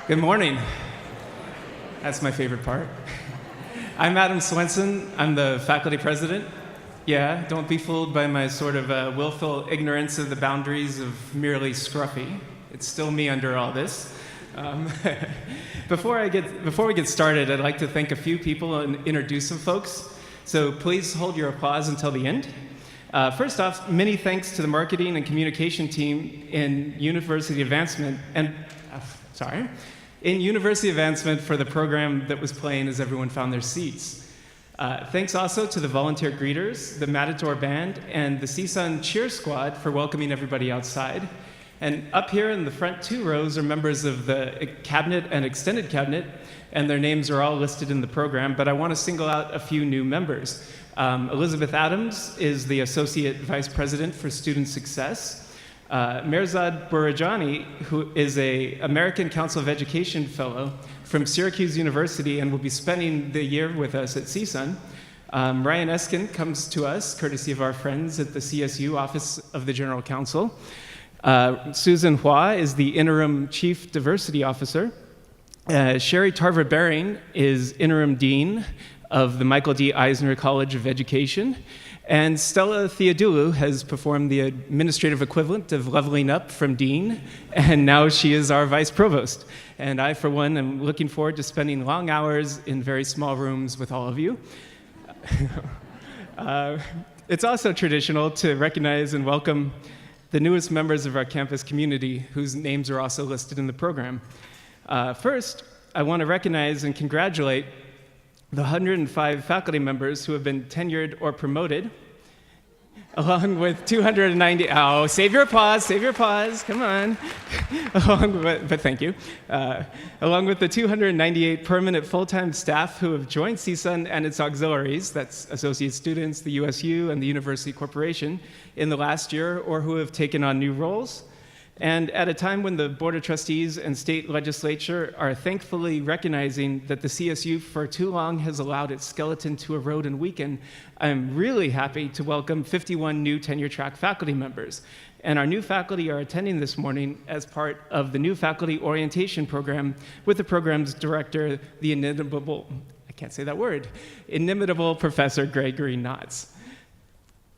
Good morning. That's my favorite part. I'm Adam Swenson. I'm the faculty president. Yeah, don't be fooled by my sort of willful ignorance of the boundaries of merely scruffy. It's still me under all this. Before we get started, I'd like to thank a few people and introduce some folks. So please hold your applause until the end. First off, many thanks to the marketing and communication team in University Advancement for the program that was playing as everyone found their seats. Thanks also to the volunteer greeters, the Matador Band, and the CSUN Cheer Squad for welcoming everybody outside. And up here in the front two rows are members of the cabinet and extended cabinet, and their names are all listed in the program, but I want to single out a few new members. Elizabeth Adams is the Associate Vice President for Student Success. Mirzad Burajani, who is an American Council of Education Fellow from Syracuse University and will be spending the year with us at CSUN. Ryan Eskin comes to us, courtesy of our friends at the CSU Office of the General Counsel. Susan Hua is the Interim Chief Diversity Officer. Sherry Tarver-Baring is Interim Dean of the Michael D. Eisner College of Education. And Stella Theodoulou has performed the administrative equivalent of leveling up from dean, and now she is our vice provost. And I, for one, am looking forward to spending long hours in very small rooms with all of you. It's also traditional to recognize and welcome the newest members of our campus community, whose names are also listed in the program. First, I want to recognize and congratulate the 105 faculty members who have been tenured or promoted, along with 290, save your applause, come on. But thank you. Along with the 298 permanent full-time staff who have joined CSUN and its auxiliaries, that's associate students, the USU, and the University Corporation, in the last year, or who have taken on new roles. And at a time when the Board of Trustees and state legislature are thankfully recognizing that the CSU for too long has allowed its skeleton to erode and weaken, I'm really happy to welcome 51 new tenure-track faculty members. And our new faculty are attending this morning as part of the new faculty orientation program with the program's director, the inimitable Professor Gregory Knotts.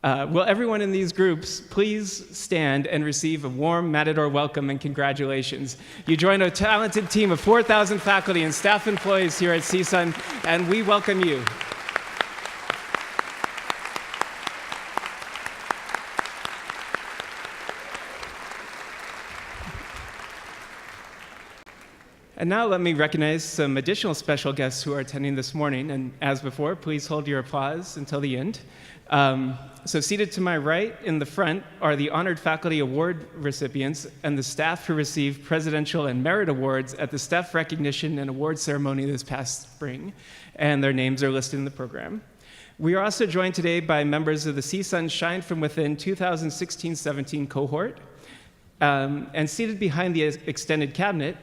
Will everyone in these groups please stand and receive a warm Matador welcome and congratulations. You join a talented team of 4,000 faculty and staff employees here at CSUN, and we welcome you. And now let me recognize some additional special guests who are attending this morning, and as before, please hold your applause until the end. So seated to my right in the front are the honored faculty award recipients and the staff who received presidential and merit awards at the staff recognition and award ceremony this past spring, and their names are listed in the program. We are also joined today by members of the CSUN Shine From Within 2016-17 cohort, and seated behind the extended cabinet,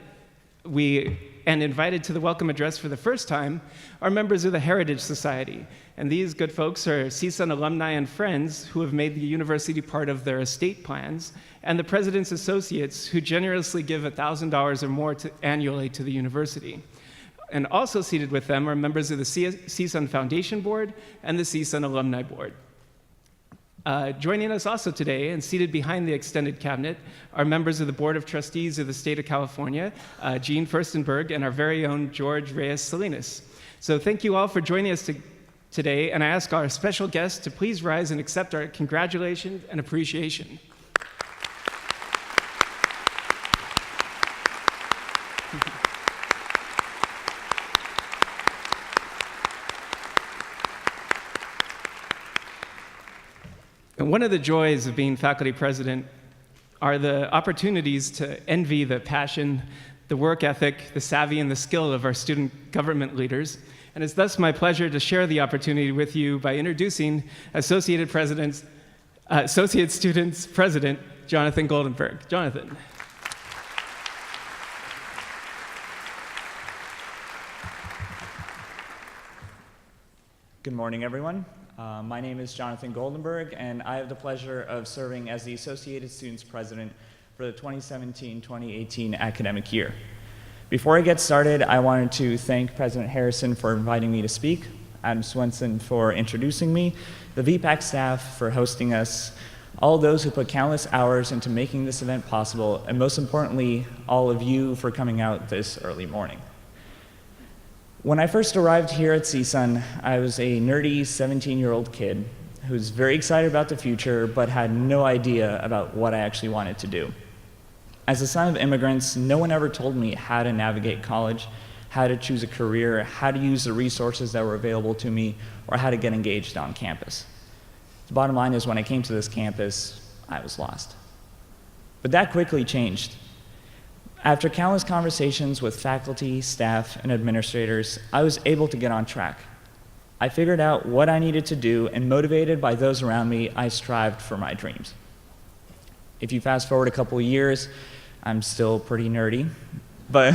and invited to the welcome address for the first time are members of the Heritage Society. And these good folks are CSUN alumni and friends who have made the university part of their estate plans, and the president's associates who generously give $1,000 or more annually to the university. And also seated with them are members of the CSUN Foundation Board and the CSUN Alumni Board. Joining us also today and seated behind the extended cabinet are members of the Board of Trustees of the state of California, Jean Furstenberg, and our very own George Reyes Salinas. So thank you all for joining us today, and I ask our special guests to please rise and accept our congratulations and appreciation. And one of the joys of being faculty president are the opportunities to envy the passion, the work ethic, the savvy, and the skill of our student government leaders. And it's thus my pleasure to share the opportunity with you by introducing Associate Students President Jonathan Goldenberg. Jonathan. Good morning, everyone. My name is Jonathan Goldenberg, and I have the pleasure of serving as the Associated Students President for the 2017-2018 academic year. Before I get started, I wanted to thank President Harrison for inviting me to speak, Adam Swenson for introducing me, the VPAC staff for hosting us, all those who put countless hours into making this event possible, and most importantly, all of you for coming out this early morning. When I first arrived here at CSUN, I was a nerdy 17-year-old kid who was very excited about the future, but had no idea about what I actually wanted to do. As a son of immigrants, no one ever told me how to navigate college, how to choose a career, how to use the resources that were available to me, or how to get engaged on campus. The bottom line is when I came to this campus, I was lost. But that quickly changed. After countless conversations with faculty, staff, and administrators, I was able to get on track. I figured out what I needed to do, and motivated by those around me, I strived for my dreams. If you fast forward a couple of years, I'm still pretty nerdy, but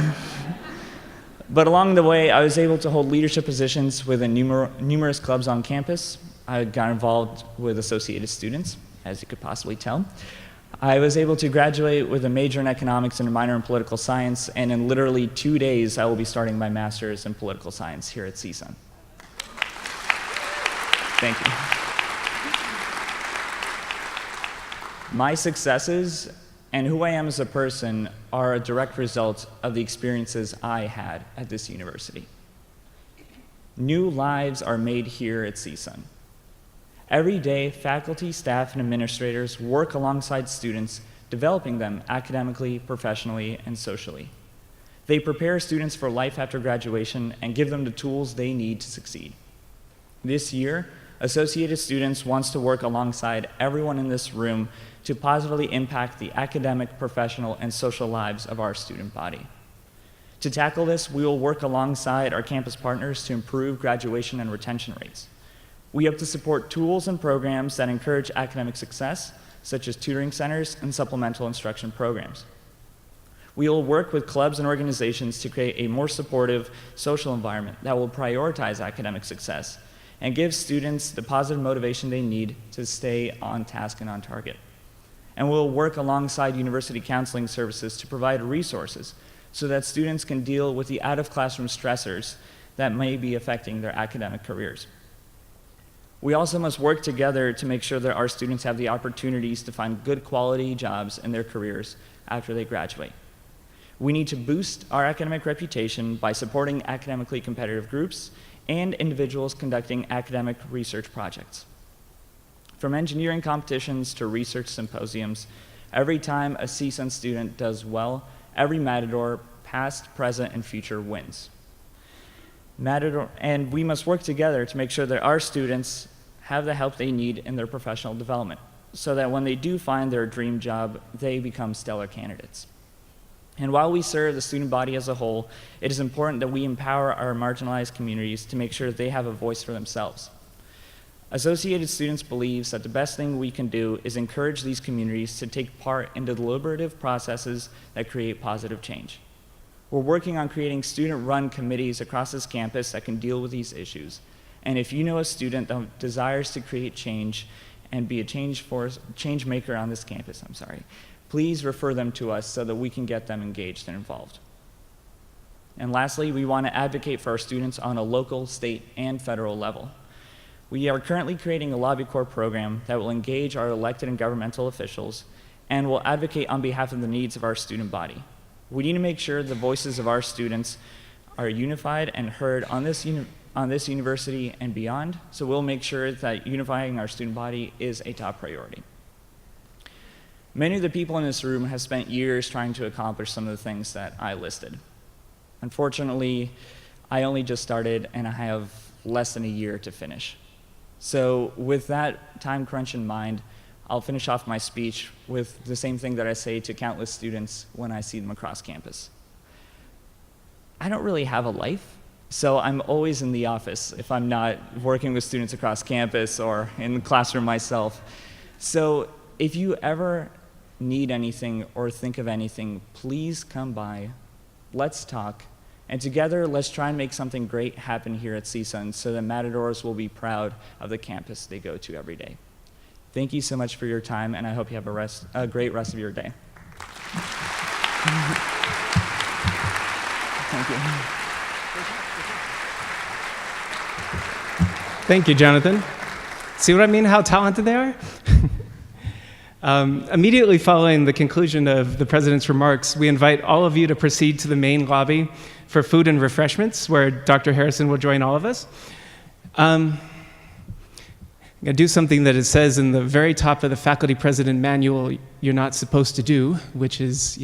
along the way, I was able to hold leadership positions within numerous clubs on campus. I got involved with Associated Students, as you could possibly tell. I was able to graduate with a major in economics and a minor in political science, and in literally 2 days, I will be starting my master's in political science here at CSUN. Thank you. My successes and who I am as a person are a direct result of the experiences I had at this university. New lives are made here at CSUN. Every day, faculty, staff, and administrators work alongside students, developing them academically, professionally, and socially. They prepare students for life after graduation and give them the tools they need to succeed. This year, Associated Students wants to work alongside everyone in this room to positively impact the academic, professional, and social lives of our student body. To tackle this, we will work alongside our campus partners to improve graduation and retention rates. We hope to support tools and programs that encourage academic success, such as tutoring centers and supplemental instruction programs. We will work with clubs and organizations to create a more supportive social environment that will prioritize academic success and give students the positive motivation they need to stay on task and on target. And we'll work alongside university counseling services to provide resources so that students can deal with the out-of-classroom stressors that may be affecting their academic careers. We also must work together to make sure that our students have the opportunities to find good quality jobs in their careers after they graduate. We need to boost our academic reputation by supporting academically competitive groups and individuals conducting academic research projects. From engineering competitions to research symposiums, every time a CSUN student does well, every Matador, past, present, and future, wins. And we must work together to make sure that our students have the help they need in their professional development, so that when they do find their dream job, they become stellar candidates. And while we serve the student body as a whole, it is important that we empower our marginalized communities to make sure they have a voice for themselves. Associated Students believes that the best thing we can do is encourage these communities to take part in the deliberative processes that create positive change. We're working on creating student-run committees across this campus that can deal with these issues. And if you know a student that desires to create change and be a change maker on this campus, please refer them to us so that we can get them engaged and involved. And lastly, we want to advocate for our students on a local, state, and federal level. We are currently creating a Lobby Corps program that will engage our elected and governmental officials and will advocate on behalf of the needs of our student body. We need to make sure the voices of our students are unified and heard on this university and beyond, so we'll make sure that unifying our student body is a top priority. Many of the people in this room have spent years trying to accomplish some of the things that I listed. Unfortunately, I only just started and I have less than a year to finish. So with that time crunch in mind, I'll finish off my speech with the same thing that I say to countless students when I see them across campus. I don't really have a life, so I'm always in the office if I'm not working with students across campus or in the classroom myself. So if you ever need anything or think of anything, please come by, let's talk, and together let's try and make something great happen here at CSUN so that Matadors will be proud of the campus they go to every day. Thank you so much for your time, and I hope you have a great rest of your day. Thank you. Thank you, Jonathan. See what I mean, how talented they are? Immediately following the conclusion of the president's remarks, we invite all of you to proceed to the main lobby for food and refreshments, where Dr. Harrison will join all of us. I'm going to do something that it says in the very top of the faculty president manual you're not supposed to do, which is,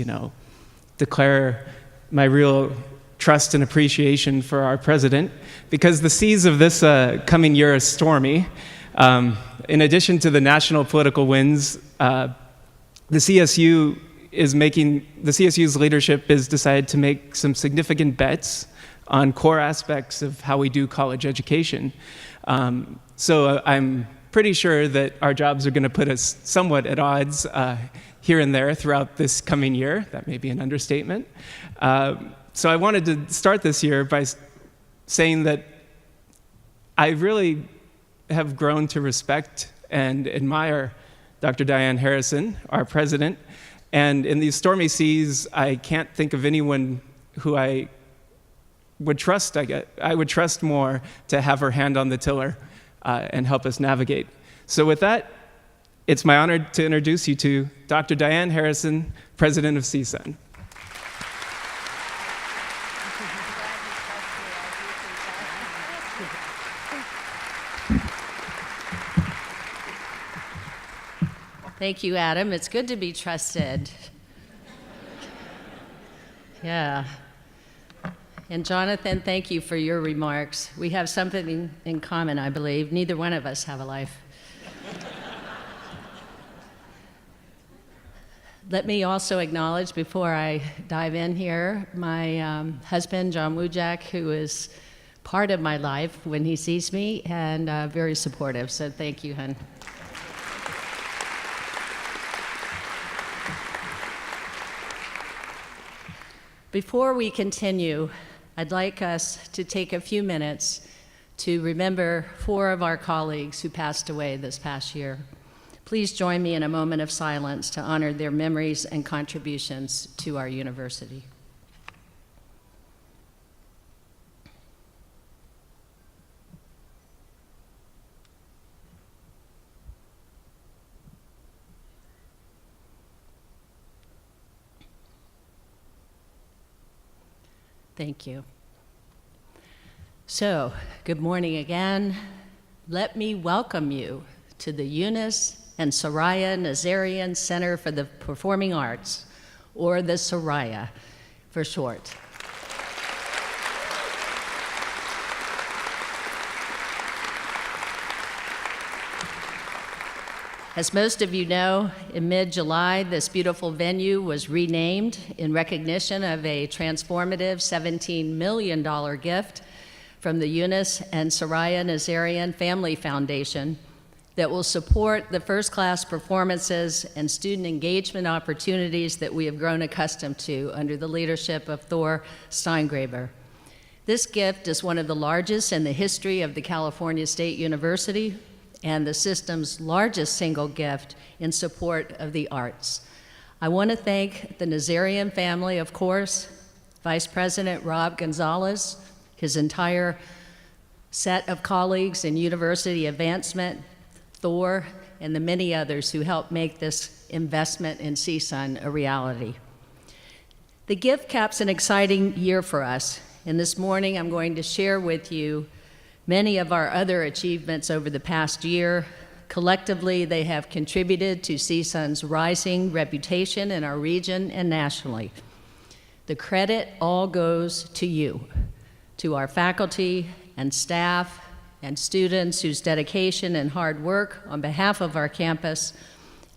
declare my real trust and appreciation for our president, because the seas of this coming year are stormy. In addition to the national political winds, the CSU's leadership has decided to make some significant bets on core aspects of how we do college education. So I'm pretty sure that our jobs are going to put us somewhat at odds here and there throughout this coming year. That may be an understatement. So I wanted to start this year by saying that I really have grown to respect and admire Dr. Dianne Harrison, our president. And in these stormy seas, I can't think of anyone who I would trust. I would trust more to have her hand on the tiller and help us navigate. So with that, it's my honor to introduce you to Dr. Dianne Harrison, president of CSUN. Thank you, Adam. It's good to be trusted. Yeah. And Jonathan, thank you for your remarks. We have something in common, I believe. Neither one of us have a life. Let me also acknowledge, before I dive in here, my husband, John Wujak, who is part of my life when he sees me, and very supportive. So thank you, hon. Before we continue, I'd like us to take a few minutes to remember 4 of our colleagues who passed away this past year. Please join me in a moment of silence to honor their memories and contributions to our university. Thank you. So, good morning again. Let me welcome you to the Eunice and Soraya Nazarian Center for the Performing Arts, or the Soraya for short. As most of you know, in mid-July, this beautiful venue was renamed in recognition of a transformative $17 million gift from the Eunice and Soraya Nazarian Family Foundation that will support the first-class performances and student engagement opportunities that we have grown accustomed to under the leadership of Thor Steingraber. This gift is one of the largest in the history of the California State University, and the system's largest single gift in support of the arts. I want to thank the Nazarian family, of course, Vice President Rob Gonzalez, his entire set of colleagues in university advancement, Thor, and the many others who helped make this investment in CSUN a reality. The gift caps an exciting year for us, and this morning I'm going to share with you many of our other achievements over the past year. Collectively, they have contributed to CSUN's rising reputation in our region and nationally. The credit all goes to you, to our faculty and staff and students whose dedication and hard work on behalf of our campus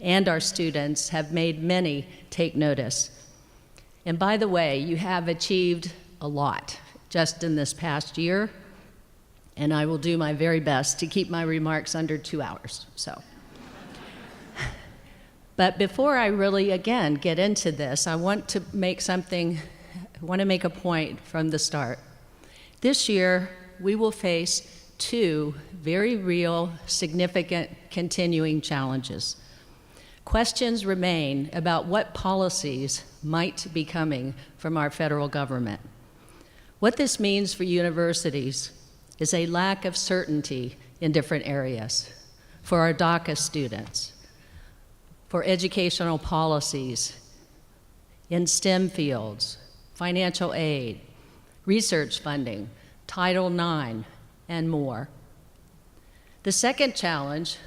and our students have made many take notice. And by the way, you have achieved a lot just in this past year, and I will do my very best to keep my remarks under 2 hours, so. But before I really, again, get into this, I want to make a point from the start. This year, we will face 2 very real, significant, continuing challenges. Questions remain about what policies might be coming from our federal government. What this means for universities is a lack of certainty in different areas for our DACA students, for educational policies in STEM fields, financial aid, research funding, Title IX, and more. The second challenge,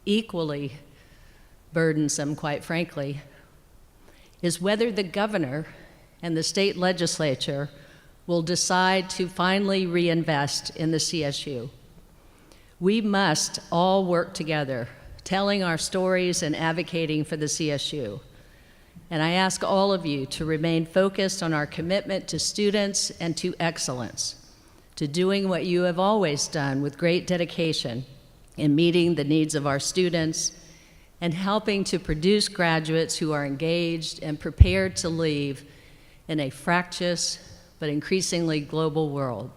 equally burdensome, quite frankly, is whether the governor and the state legislature will decide to finally reinvest in the CSU. We must all work together, telling our stories and advocating for the CSU. And I ask all of you to remain focused on our commitment to students and to excellence, to doing what you have always done with great dedication in meeting the needs of our students and helping to produce graduates who are engaged and prepared to leave in a fractious but increasingly global world.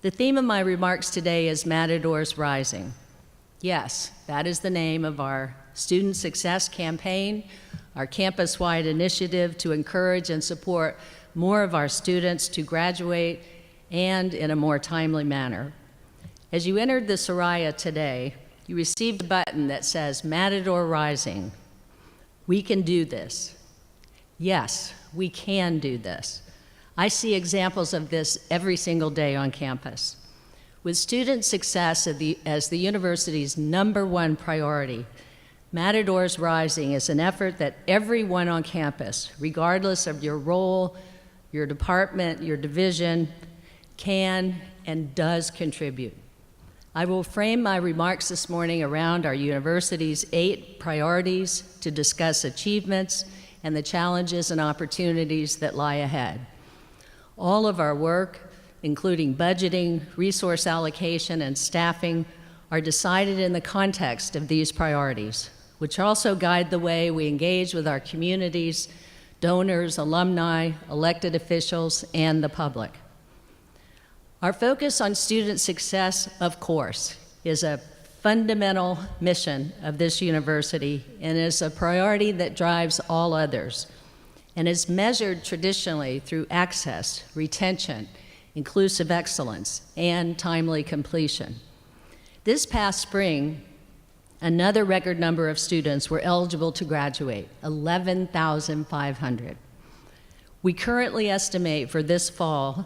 The theme of my remarks today is Matadors Rising. Yes, that is the name of our Student Success Campaign, our campus-wide initiative to encourage and support more of our students to graduate and in a more timely manner. As you entered the Soraya today, you received a button that says Matador Rising. We can do this. Yes, we can do this. I see examples of this every single day on campus. With student success as the university's #1 priority, Matadors Rising is an effort that everyone on campus, regardless of your role, your department, your division, can and does contribute. I will frame my remarks this morning around our university's 8 priorities to discuss achievements and the challenges and opportunities that lie ahead. All of our work, including budgeting, resource allocation, and staffing, are decided in the context of these priorities, which also guide the way we engage with our communities, donors, alumni, elected officials, and the public. Our focus on student success, of course, is a fundamental mission of this university and is a priority that drives all others, and is measured traditionally through access, retention, inclusive excellence, and timely completion. This past spring, another record number of students were eligible to graduate, 11,500. We currently estimate for this fall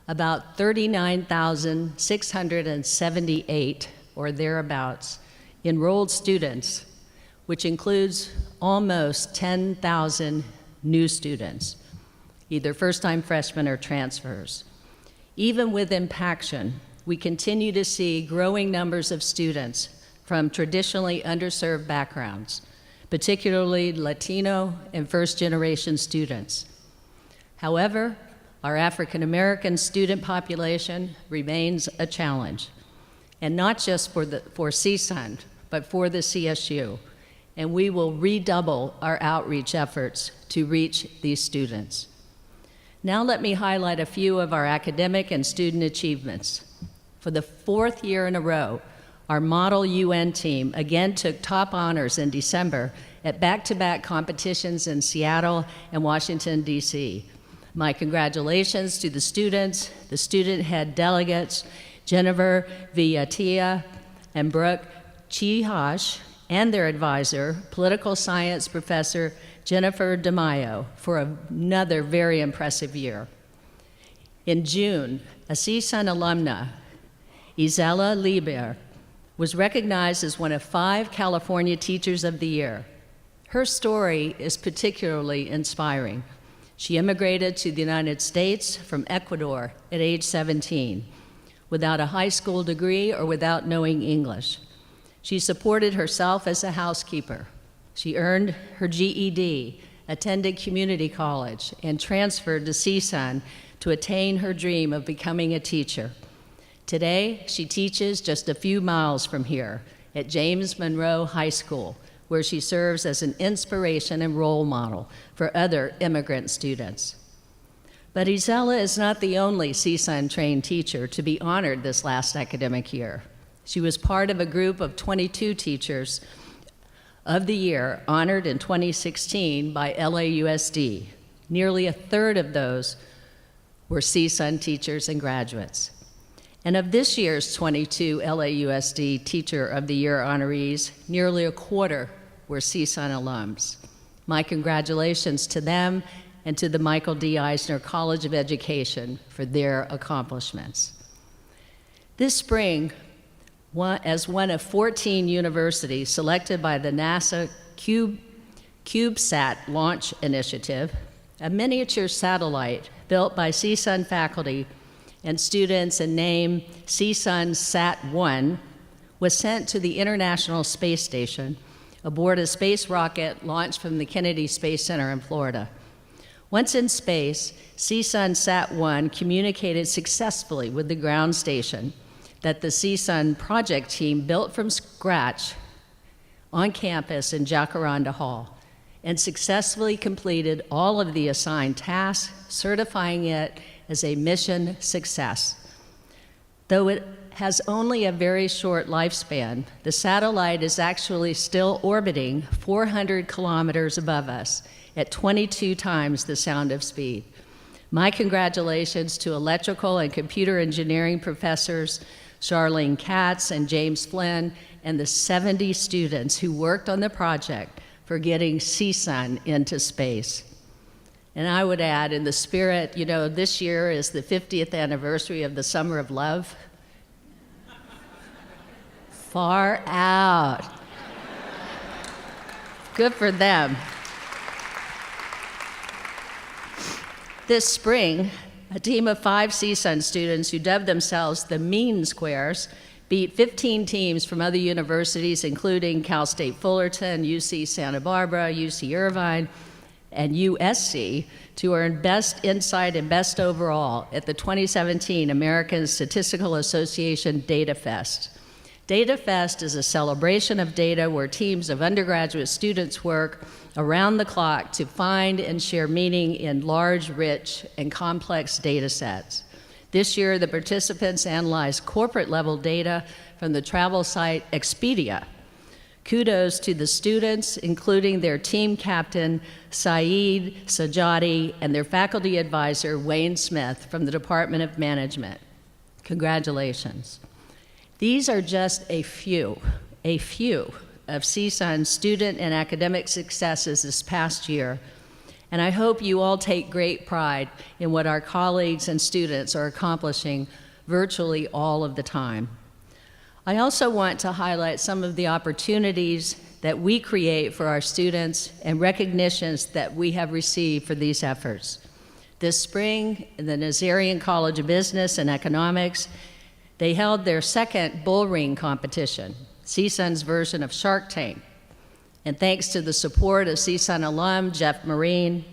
about 39,678, or thereabouts, enrolled students, which includes almost 10,000 new students, either first-time freshmen or transfers. Even with Impaction, we continue to see growing numbers of students from traditionally underserved backgrounds, particularly Latino and first-generation students. However, our African-American student population remains a challenge, and not just for CSUN, but for the CSU, and we will redouble our outreach efforts to reach these students. Now let me highlight a few of our academic and student achievements. For the 4th year in a row, our Model UN team again took top honors in December at back-to-back competitions in Seattle and Washington, D.C. My congratulations to the students, the student head delegates, Jennifer Villatia and Brooke Chihash, and their advisor, political science professor Jennifer DeMaio, for another very impressive year. In June, a CSUN alumna, Isela Lieber, was recognized as one of 5 California Teachers of the Year. Her story is particularly inspiring. She immigrated to the United States from Ecuador at age 17, without a high school degree or without knowing English. She supported herself as a housekeeper. She earned her GED, attended community college, and transferred to CSUN to attain her dream of becoming a teacher. Today, she teaches just a few miles from here at James Monroe High School, where she serves as an inspiration and role model for other immigrant students. But Isela is not the only CSUN-trained teacher to be honored this last academic year. She was part of a group of 22 teachers of the year honored in 2016 by LAUSD. Nearly a third of those were CSUN teachers and graduates. And of this year's 22 LAUSD Teacher of the Year honorees, nearly a quarter were CSUN alums. My congratulations to them and to the Michael D. Eisner College of Education for their accomplishments. This spring, as one of 14 universities selected by the NASA CubeSat Launch Initiative, a miniature satellite built by CSUN faculty and students and named CSUN Sat-1 was sent to the International Space Station aboard a space rocket launched from the Kennedy Space Center in Florida. Once in space, CSUN Sat-1 communicated successfully with the ground station that the CSUN project team built from scratch on campus in Jacaranda Hall and successfully completed all of the assigned tasks, certifying it as a mission success. Though it has only a very short lifespan, the satellite is actually still orbiting 400 kilometers above us at 22 times the sound of speed. My congratulations to electrical and computer engineering professors Charlene Katz and James Flynn and the 70 students who worked on the project for getting CSUN into space. And I would add, in the spirit, this year is the 50th anniversary of the Summer of Love. Far out. Good for them. This spring, a team of 5 CSUN students who dubbed themselves the Mean Squares beat 15 teams from other universities, including Cal State Fullerton, UC Santa Barbara, UC Irvine, and USC, to earn Best Insight and Best Overall at the 2017 American Statistical Association Data Fest. Data Fest is a celebration of data where teams of undergraduate students work around the clock to find and share meaning in large, rich, and complex data sets. This year, the participants analyzed corporate-level data from the travel site Expedia. Kudos to the students, including their team captain, Saeed Sajadi, and their faculty advisor, Wayne Smith, from the Department of Management. Congratulations. These are just a few of CSUN's student and academic successes this past year, and I hope you all take great pride in what our colleagues and students are accomplishing virtually all of the time. I also want to highlight some of the opportunities that we create for our students and recognitions that we have received for these efforts. This spring, in the Nazarian College of Business and Economics, they held their second bull ring competition, CSUN's version of Shark Tank. And thanks to the support of CSUN alum Jeff Marine,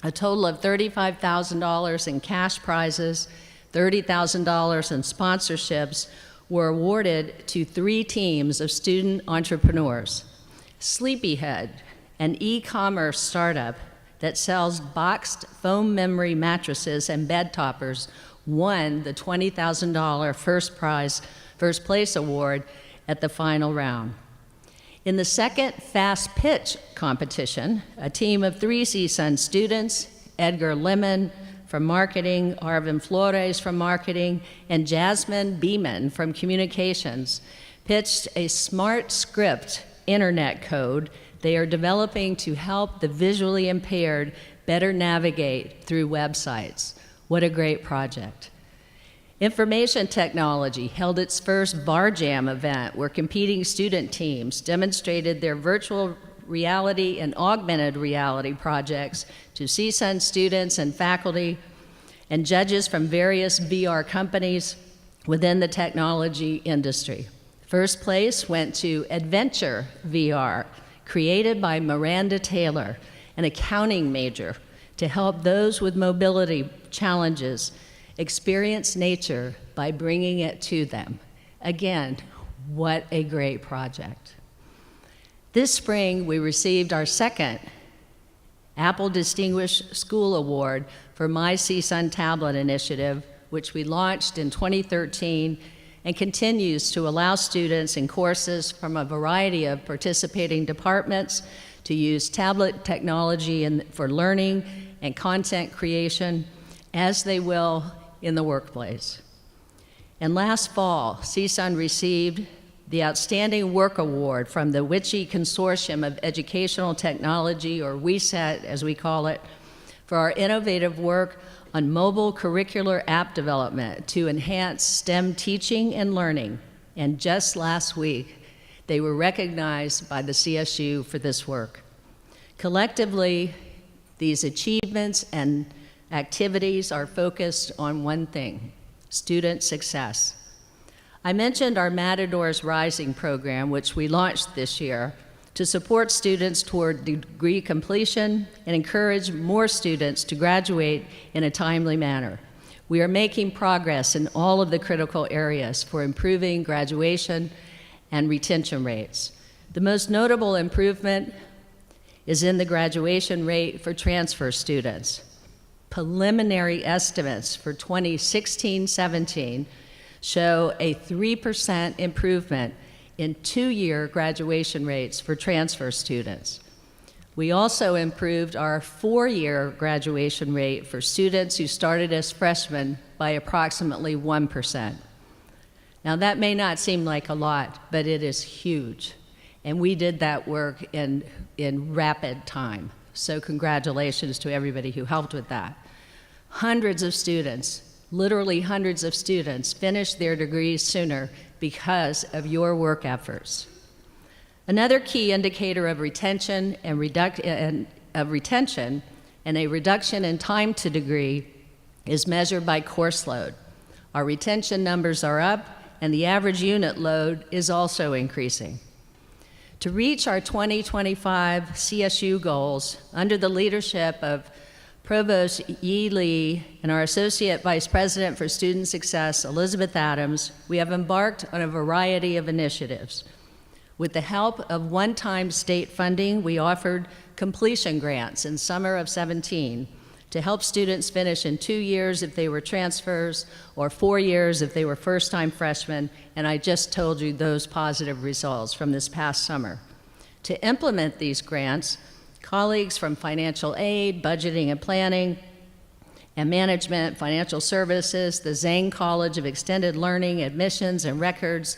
a total of $35,000 in cash prizes, $30,000 in sponsorships were awarded to 3 teams of student entrepreneurs. Sleepyhead, an e-commerce startup that sells boxed foam memory mattresses and bed toppers, won the $20,000 first place award at the final round. In the second fast pitch competition, a team of 3 CSUN students, Edgar Lemon from marketing, Arvin Flores from marketing, and Jasmine Beeman from communications, pitched a smart script internet code they are developing to help the visually impaired better navigate through websites. What a great project. Information technology held its first Bar Jam event where competing student teams demonstrated their virtual reality and augmented reality projects to CSUN students and faculty and judges from various VR companies within the technology industry. First place went to Adventure VR, created by Miranda Taylor, an accounting major, to help those with mobility challenges experience nature by bringing it to them. Again, what a great project. This spring, we received our second Apple Distinguished School Award for My CSUN Tablet Initiative, which we launched in 2013 and continues to allow students in courses from a variety of participating departments to use tablet technology for learning and content creation, as they will in the workplace. And last fall, CSUN received the Outstanding Work Award from the WICHE Consortium of Educational Technology, or WESET as we call it, for our innovative work on mobile curricular app development to enhance STEM teaching and learning. And just last week, they were recognized by the CSU for this work. Collectively, these achievements and activities are focused on one thing: student success. I mentioned our Matadors Rising program, which we launched this year to support students toward degree completion and encourage more students to graduate in a timely manner. We are making progress in all of the critical areas for improving graduation and retention rates. The most notable improvement is in the graduation rate for transfer students. Preliminary estimates for 2016-17 show a 3% improvement in two-year graduation rates for transfer students. We also improved our four-year graduation rate for students who started as freshmen by approximately 1%. Now that may not seem like a lot, but it is huge. And we did that work in rapid time. So congratulations to everybody who helped with that. Hundreds of students, literally hundreds of students, finished their degrees sooner because of your work efforts. Another key indicator of retention and a reduction in time to degree is measured by course load. Our retention numbers are up, and the average unit load is also increasing. To reach our 2025 CSU goals, under the leadership of Provost Yi Lee and our Associate Vice President for Student Success, Elizabeth Adams, we have embarked on a variety of initiatives. With the help of one-time state funding, we offered completion grants in summer of 17 to help students finish in 2 years if they were transfers, or 4 years if they were first-time freshmen, and I just told you those positive results from this past summer. To implement these grants, colleagues from financial aid, budgeting and planning, and management, financial services, the Zhang College of Extended Learning, admissions and records,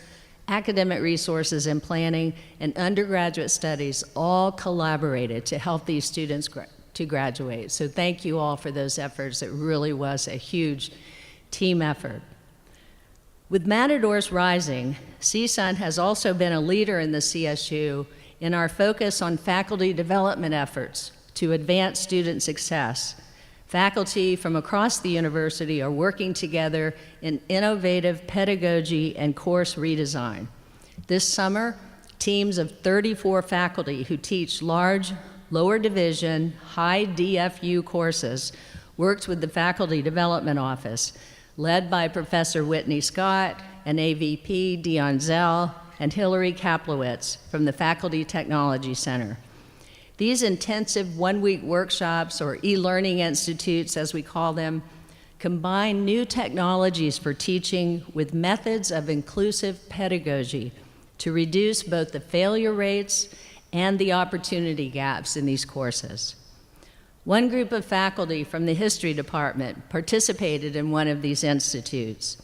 academic resources and planning, and undergraduate studies all collaborated to help these students to graduate. So thank you all for those efforts. It really was a huge team effort. With Matadors Rising, CSUN has also been a leader in the CSU in our focus on faculty development efforts to advance student success. Faculty from across the university are working together in innovative pedagogy and course redesign. This summer, teams of 34 faculty who teach large, lower division, high DFU courses worked with the Faculty Development Office, led by Professor Whitney Scott and AVP Dianne F and Hillary Kaplowitz from the Faculty Technology Center. These intensive one-week workshops, or e-learning institutes as we call them, combine new technologies for teaching with methods of inclusive pedagogy to reduce both the failure rates and the opportunity gaps in these courses. One group of faculty from the history department participated in one of these institutes.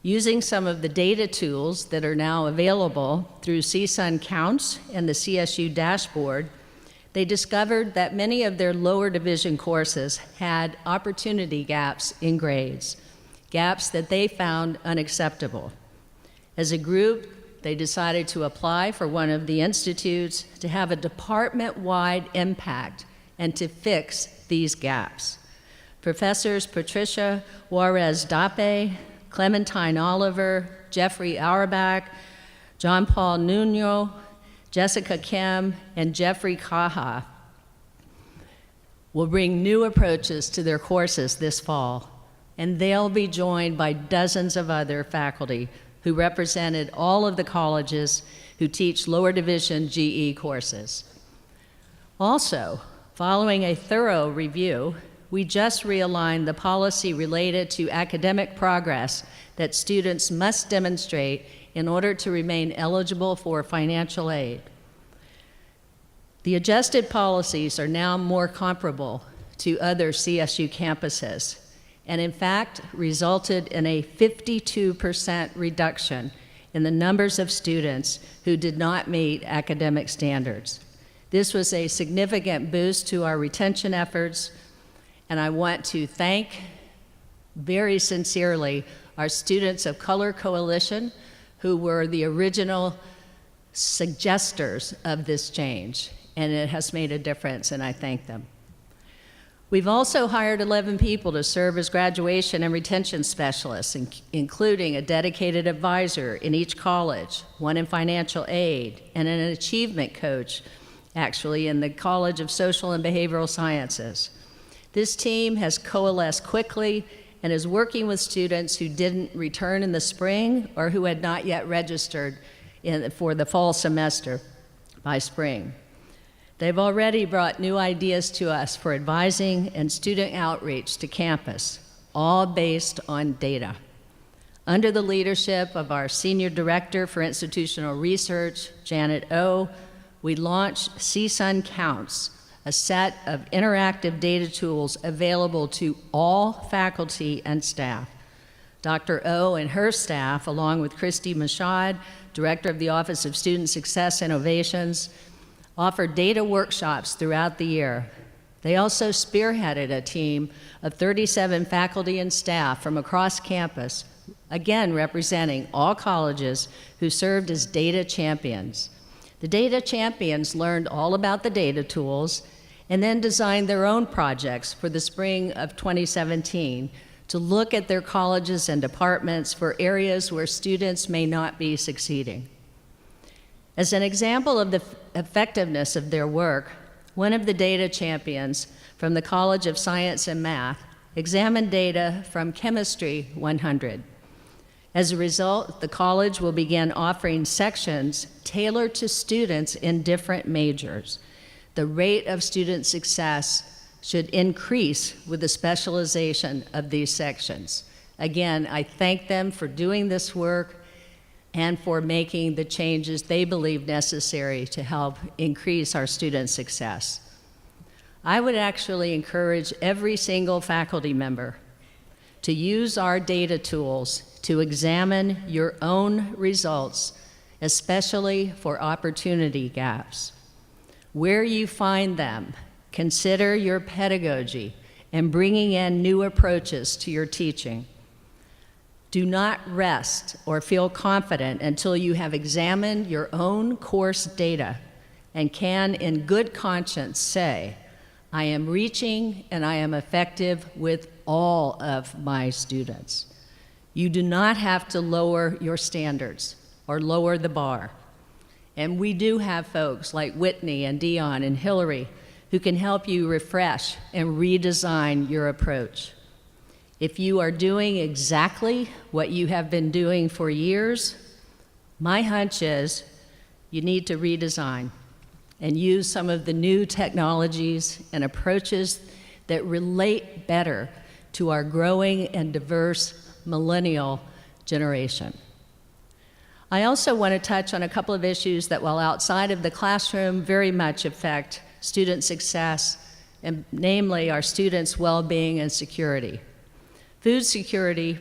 Using some of the data tools that are now available through CSUN Counts and the CSU dashboard, they discovered that many of their lower division courses had opportunity gaps in grades, gaps that they found unacceptable. As a group, they decided to apply for one of the institutes to have a department-wide impact and to fix these gaps. Professors Patricia Juarez-Dape, Clementine Oliver, Jeffrey Auerbach, John Paul Nuno, Jessica Kim, and Jeffrey Kaha will bring new approaches to their courses this fall, and they'll be joined by dozens of other faculty who represented all of the colleges who teach lower division GE courses. Also, following a thorough review, we just realigned the policy related to academic progress that students must demonstrate in order to remain eligible for financial aid. The adjusted policies are now more comparable to other CSU campuses, and in fact resulted in a 52% reduction in the numbers of students who did not meet academic standards. This was a significant boost to our retention efforts, and I want to thank very sincerely our Students of Color Coalition, who were the original suggesters of this change, and it has made a difference, and I thank them. We've also hired 11 people to serve as graduation and retention specialists, including a dedicated advisor in each college, one in financial aid, and an achievement coach, actually, in the College of Social and Behavioral Sciences. This team has coalesced quickly and is working with students who didn't return in the spring or who had not yet registered for the fall semester by spring. They've already brought new ideas to us for advising and student outreach to campus, all based on data. Under the leadership of our Senior Director for Institutional Research, Janet O., we launched CSUN Counts, a set of interactive data tools available to all faculty and staff. Dr. O and her staff, along with Christy Mashad, Director of the Office of Student Success Innovations, offered data workshops throughout the year. They also spearheaded a team of 37 faculty and staff from across campus, again representing all colleges, who served as data champions. The data champions learned all about the data tools and then designed their own projects for the spring of 2017 to look at their colleges and departments for areas where students may not be succeeding. As an example of the effectiveness of their work, one of the data champions from the College of Science and Math examined data from Chemistry 100. As a result, the college will begin offering sections tailored to students in different majors. The rate of student success should increase with the specialization of these sections. Again, I thank them for doing this work and for making the changes they believe necessary to help increase our student success. I would actually encourage every single faculty member to use our data tools to examine your own results, especially for opportunity gaps. Where you find them, consider your pedagogy and bringing in new approaches to your teaching. Do not rest or feel confident until you have examined your own course data and can, in good conscience, say, I am reaching and I am effective with all of my students. You do not have to lower your standards or lower the bar. And we do have folks like Whitney and Dion and Hillary who can help you refresh and redesign your approach. If you are doing exactly what you have been doing for years, my hunch is you need to redesign and use some of the new technologies and approaches that relate better to our growing and diverse millennial generation. I also want to touch on a couple of issues that, while outside of the classroom, very much affect student success, and namely our students' well-being and security. Food security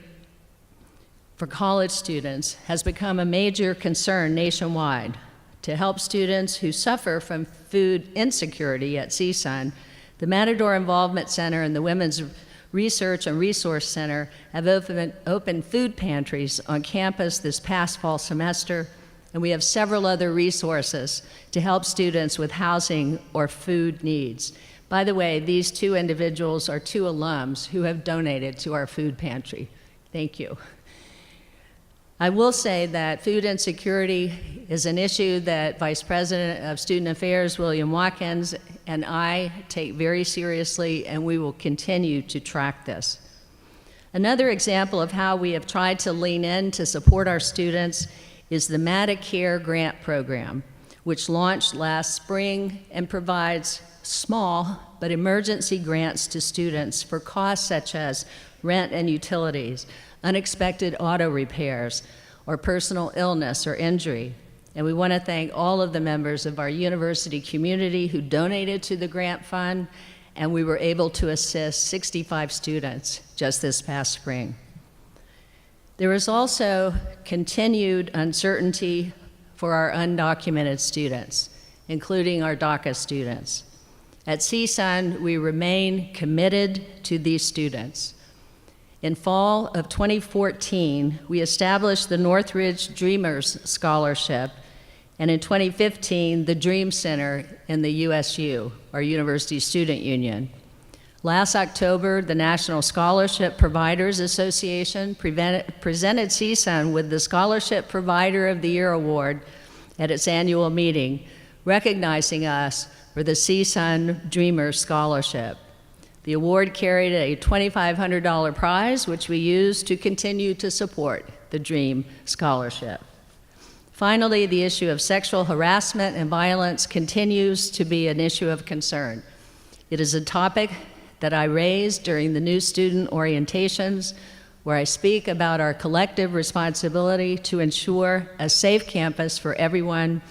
for college students has become a major concern nationwide. To help students who suffer from food insecurity at CSUN, the Matadors Involvement Center and the Women's Research and Resource Center have opened food pantries on campus this past fall semester, and we have several other resources to help students with housing or food needs. By the way, these two individuals are two alums who have donated to our food pantry. Thank you. I will say that food insecurity is an issue that Vice President of Student Affairs, William Watkins, and I take very seriously, and we will continue to track this. Another example of how we have tried to lean in to support our students is the Matacare grant program, which launched last spring and provides small but emergency grants to students for costs such as rent and utilities, unexpected auto repairs, or personal illness or injury. And we want to thank all of the members of our university community who donated to the grant fund and we were able to assist 65 students just this past spring. There is also continued uncertainty for our undocumented students, including our DACA students. At CSUN, we remain committed to these students. In fall of 2014, we established the Northridge Dreamers Scholarship, and in 2015, the Dream Center in the USU, our University Student Union. Last October, the National Scholarship Providers Association presented CSUN with the Scholarship Provider of the Year Award at its annual meeting, recognizing us for the CSUN Dreamers Scholarship. The award carried a $2,500 prize, which we used to continue to support the Dream Scholarship. Finally, the issue of sexual harassment and violence continues to be an issue of concern. It is a topic that I raised during the new student orientations, where I speak about our collective responsibility to ensure a safe campus for everyone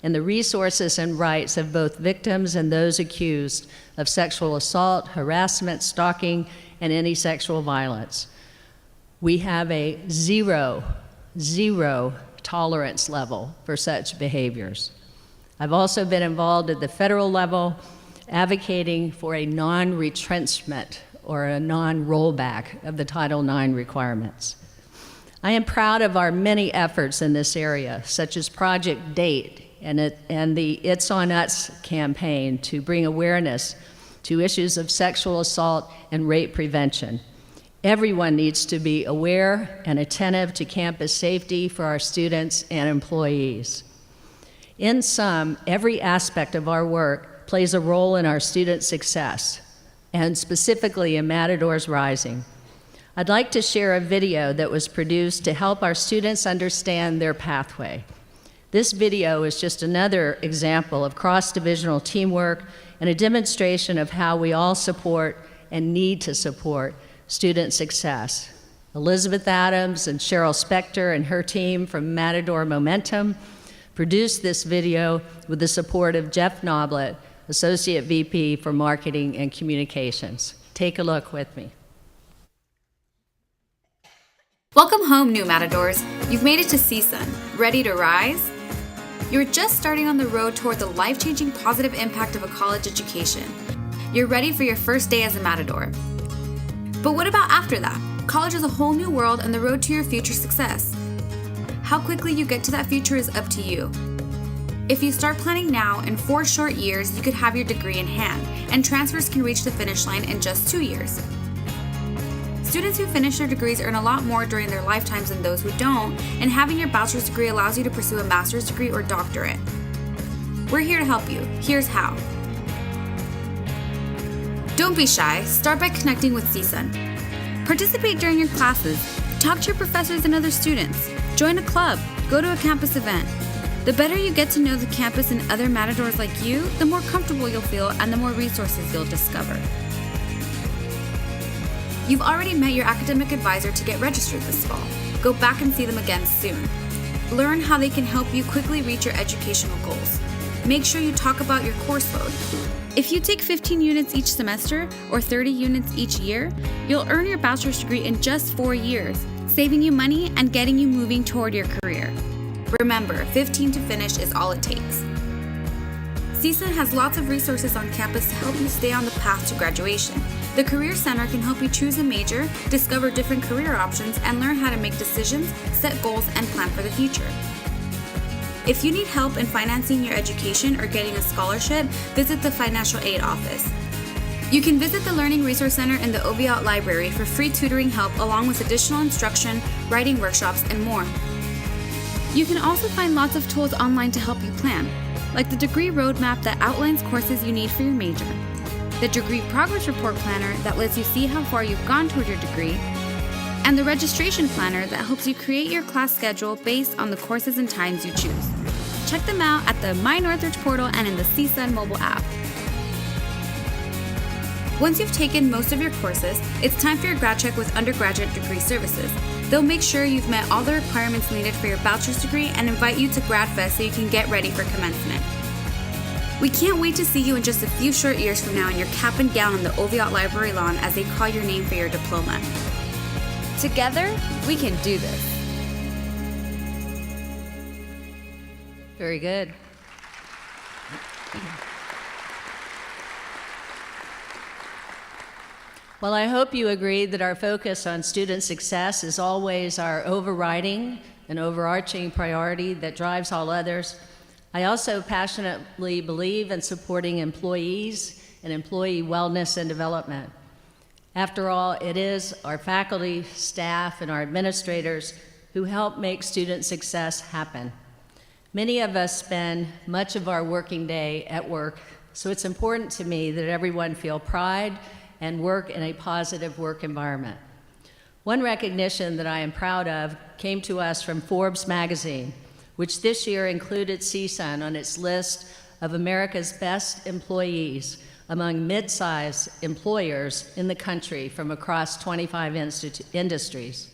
and the resources and rights of both victims and those accused of sexual assault, harassment, stalking, and any sexual violence. We have a zero tolerance level for such behaviors. I've also been involved at the federal level advocating for a non-retrenchment or a non-rollback of the Title IX requirements. I am proud of our many efforts in this area, such as Project DATE and the It's On Us campaign to bring awareness to issues of sexual assault and rape prevention. Everyone needs to be aware and attentive to campus safety for our students and employees. In sum, every aspect of our work plays a role in our student success, and specifically in Matadors Rising. I'd like to share a video that was produced to help our students understand their pathway. This video is just another example of cross-divisional teamwork and a demonstration of how we all support and need to support student success. Elizabeth Adams and Cheryl Spector and her team from Matador Momentum produced this video with the support of Jeff Noblet, Associate VP for Marketing and Communications. Take a look with me. Welcome home, new Matadors. You've made it to CSUN. Ready to rise? You're just starting on the road toward the life-changing positive impact of a college education. You're ready for your first day as a Matador. But what about after that? College is a whole new world and the road to your future success. How quickly you get to that future is up to you. If you start planning now, in 4 short years, you could have your degree in hand, and transfers can reach the finish line in just 2 years. Students who finish their degrees earn a lot more during their lifetimes than those who don't, and having your bachelor's degree allows you to pursue a master's degree or doctorate. We're here to help you. Here's how. Don't be shy. Start by connecting with CSUN. Participate during your classes. Talk to your professors and other students. Join a club. Go to a campus event. The better you get to know the campus and other Matadors like you, the more comfortable you'll feel and the more resources you'll discover. You've already met your academic advisor to get registered this fall. Go back and see them again soon. Learn how they can help you quickly reach your educational goals. Make sure you talk about your course load. If you take 15 units each semester or 30 units each year, you'll earn your bachelor's degree in just 4 years, saving you money and getting you moving toward your career. Remember, 15 to finish is all it takes. CSUN has lots of resources on campus to help you stay on the path to graduation. The Career Center can help you choose a major, discover different career options, and learn how to make decisions, set goals, and plan for the future. If you need help in financing your education or getting a scholarship, visit the Financial Aid Office. You can visit the Learning Resource Center in the Oviatt Library for free tutoring help along with additional instruction, writing workshops, and more. You can also find lots of tools online to help you plan, like the degree roadmap that outlines courses you need for your major, the degree progress report planner that lets you see how far you've gone toward your degree, and the registration planner that helps you create your class schedule based on the courses and times you choose. Check them out at the My Northridge portal and in the CSUN mobile app. Once you've taken most of your courses, it's time for your grad check with Undergraduate Degree Services. They'll make sure you've met all the requirements needed for your bachelor's degree and invite you to Grad Fest so you can get ready for commencement. We can't wait to see you in just a few short years from now in your cap and gown on the Oviatt Library lawn as they call your name for your diploma. Together, we can do this. Very good. Well, I hope you agree that our focus on student success is always our overriding and overarching priority that drives all others. I also passionately believe in supporting employees and employee wellness and development. After all, it is our faculty, staff, and our administrators who help make student success happen. Many of us spend much of our working day at work, so it's important to me that everyone feel pride and work in a positive work environment. One recognition that I am proud of came to us from Forbes magazine, which this year included CSUN on its list of America's best employees among mid-sized employers in the country from across 25 industries.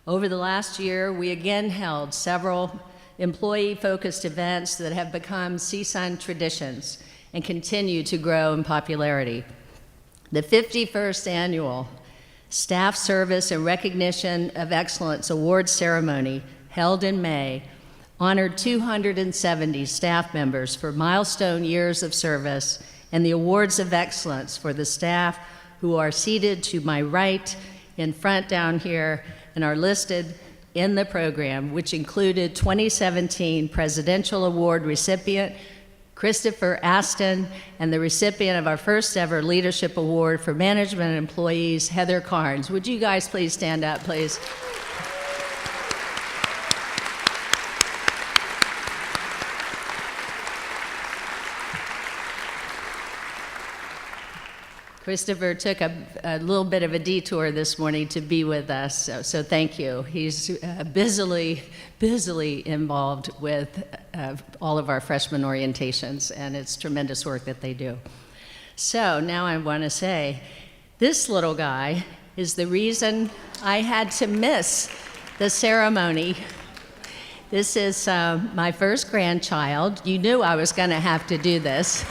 Over the last year, we again held several employee-focused events that have become CSUN traditions and continue to grow in popularity. The 51st Annual Staff Service and Recognition of Excellence Awards Ceremony, held in May, honored 270 staff members for milestone years of service and the Awards of Excellence for the staff who are seated to my right in front down here and are listed in the program, which included 2017 Presidential Award recipient Christopher Aston, and the recipient of our first ever Leadership Award for Management Employees, Heather Carnes. Would you guys please stand up, please? Christopher took a little bit of a detour this morning to be with us, so thank you. He's busily involved with all of our freshman orientations, and it's tremendous work that they do. So now I want to say, this little guy is the reason I had to miss the ceremony. This is my first grandchild. You knew I was going to have to do this.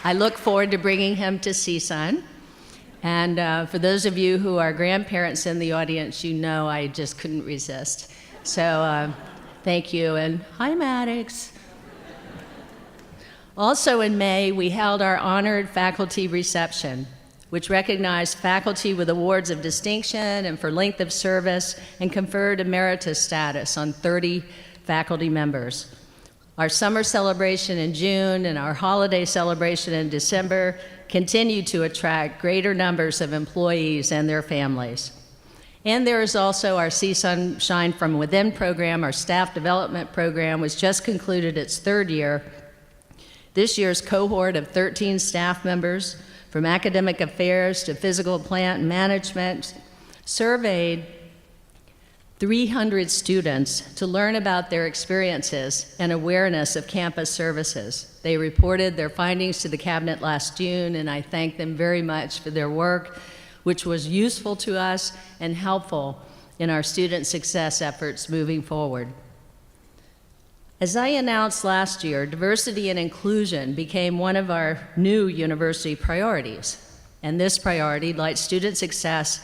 I look forward to bringing him to CSUN. And for those of you who are grandparents in the audience, you know I just couldn't resist. So thank you, and hi, Maddox. Also in May, we held our honored faculty reception, which recognized faculty with awards of distinction and for length of service and conferred emeritus status on 30 faculty members. Our summer celebration in June and our holiday celebration in December continue to attract greater numbers of employees and their families. And there is also our CSUN Shine From Within program. Our staff development program was just concluded its third year. This year's cohort of 13 staff members, from academic affairs to physical plant management, surveyed 300 students to learn about their experiences and awareness of campus services. They reported their findings to the cabinet last June, and I thank them very much for their work, which was useful to us and helpful in our student success efforts moving forward. As I announced last year, diversity and inclusion became one of our new university priorities, and this priority, like student success,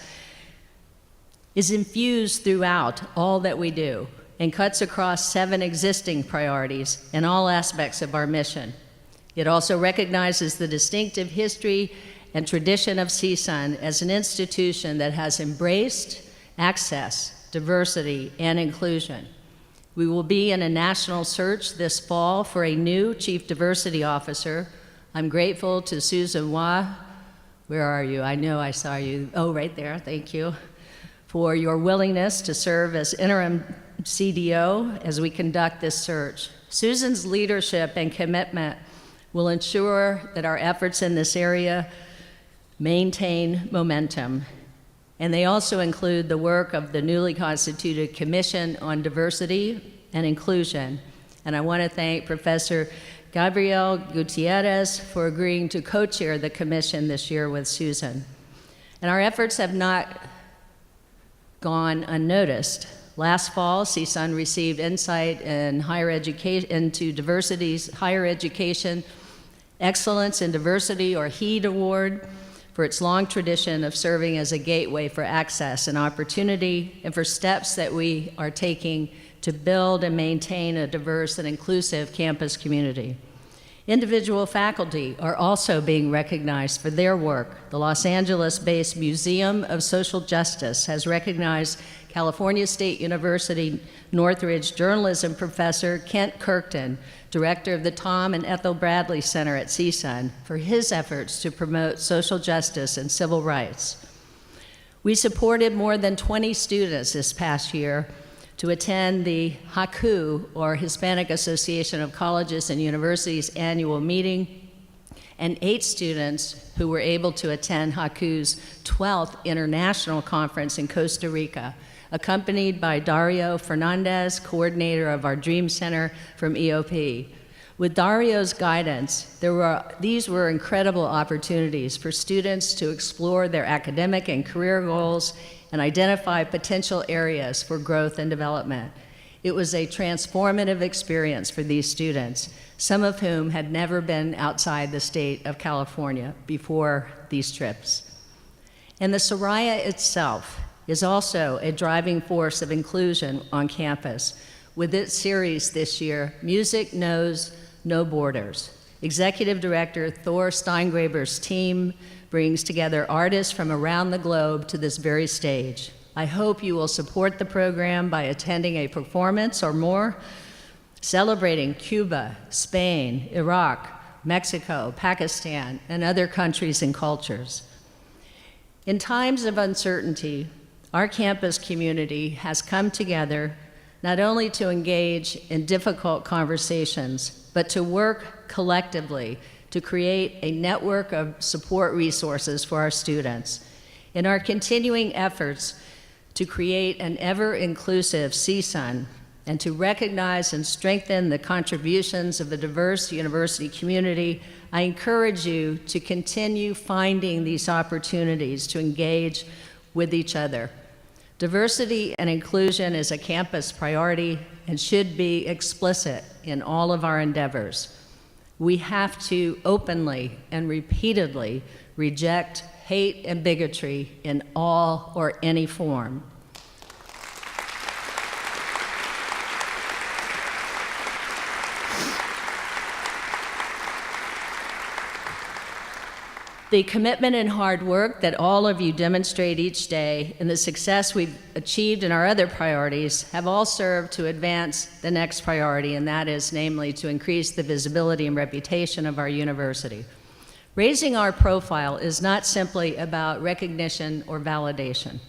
is infused throughout all that we do and cuts across 7 existing priorities in all aspects of our mission. It also recognizes the distinctive history and tradition of CSUN as an institution that has embraced access, diversity, and inclusion. We will be in a national search this fall for a new Chief Diversity Officer. I'm grateful to Susan Wah. Where are you? I know I saw you. Oh, right there, thank you. For your willingness to serve as interim CDO as we conduct this search. Susan's leadership and commitment will ensure that our efforts in this area maintain momentum. And they also include the work of the newly constituted Commission on Diversity and Inclusion. And I want to thank Professor Gabriel Gutierrez for agreeing to co-chair the commission this year with Susan. And our efforts have not gone unnoticed. Last fall, CSUN received Insight in Higher Education into Diversity's Higher Education Excellence in Diversity, or HEED Award, for its long tradition of serving as a gateway for access and opportunity, and for steps that we are taking to build and maintain a diverse and inclusive campus community. Individual faculty are also being recognized for their work. The Los Angeles-based Museum of Social Justice has recognized California State University Northridge journalism professor Kent Kirkton, director of the Tom and Ethel Bradley Center at CSUN, for his efforts to promote social justice and civil rights. We supported more than 20 students this past year to attend the HACU, or Hispanic Association of Colleges and Universities, annual meeting, and 8 students who were able to attend HACU's 12th International Conference in Costa Rica, accompanied by Dario Fernandez, coordinator of our Dream Center from EOP. With Dario's guidance, these were incredible opportunities for students to explore their academic and career goals and identify potential areas for growth and development. It was a transformative experience for these students, some of whom had never been outside the state of California before these trips. And the Soraya itself is also a driving force of inclusion on campus, with its series this year, Music Knows No Borders. Executive Director Thor Steingraber's team brings together artists from around the globe to this very stage. I hope you will support the program by attending a performance or more, celebrating Cuba, Spain, Iraq, Mexico, Pakistan, and other countries and cultures. In times of uncertainty, our campus community has come together not only to engage in difficult conversations, but to work collectively to create a network of support resources for our students. In our continuing efforts to create an ever-inclusive CSUN and to recognize and strengthen the contributions of the diverse university community, I encourage you to continue finding these opportunities to engage with each other. Diversity and inclusion is a campus priority and should be explicit in all of our endeavors. We have to openly and repeatedly reject hate and bigotry in all or any form. The commitment and hard work that all of you demonstrate each day and the success we've achieved in our other priorities have all served to advance the next priority, and that is namely to increase the visibility and reputation of our university. Raising our profile is not simply about recognition or validation.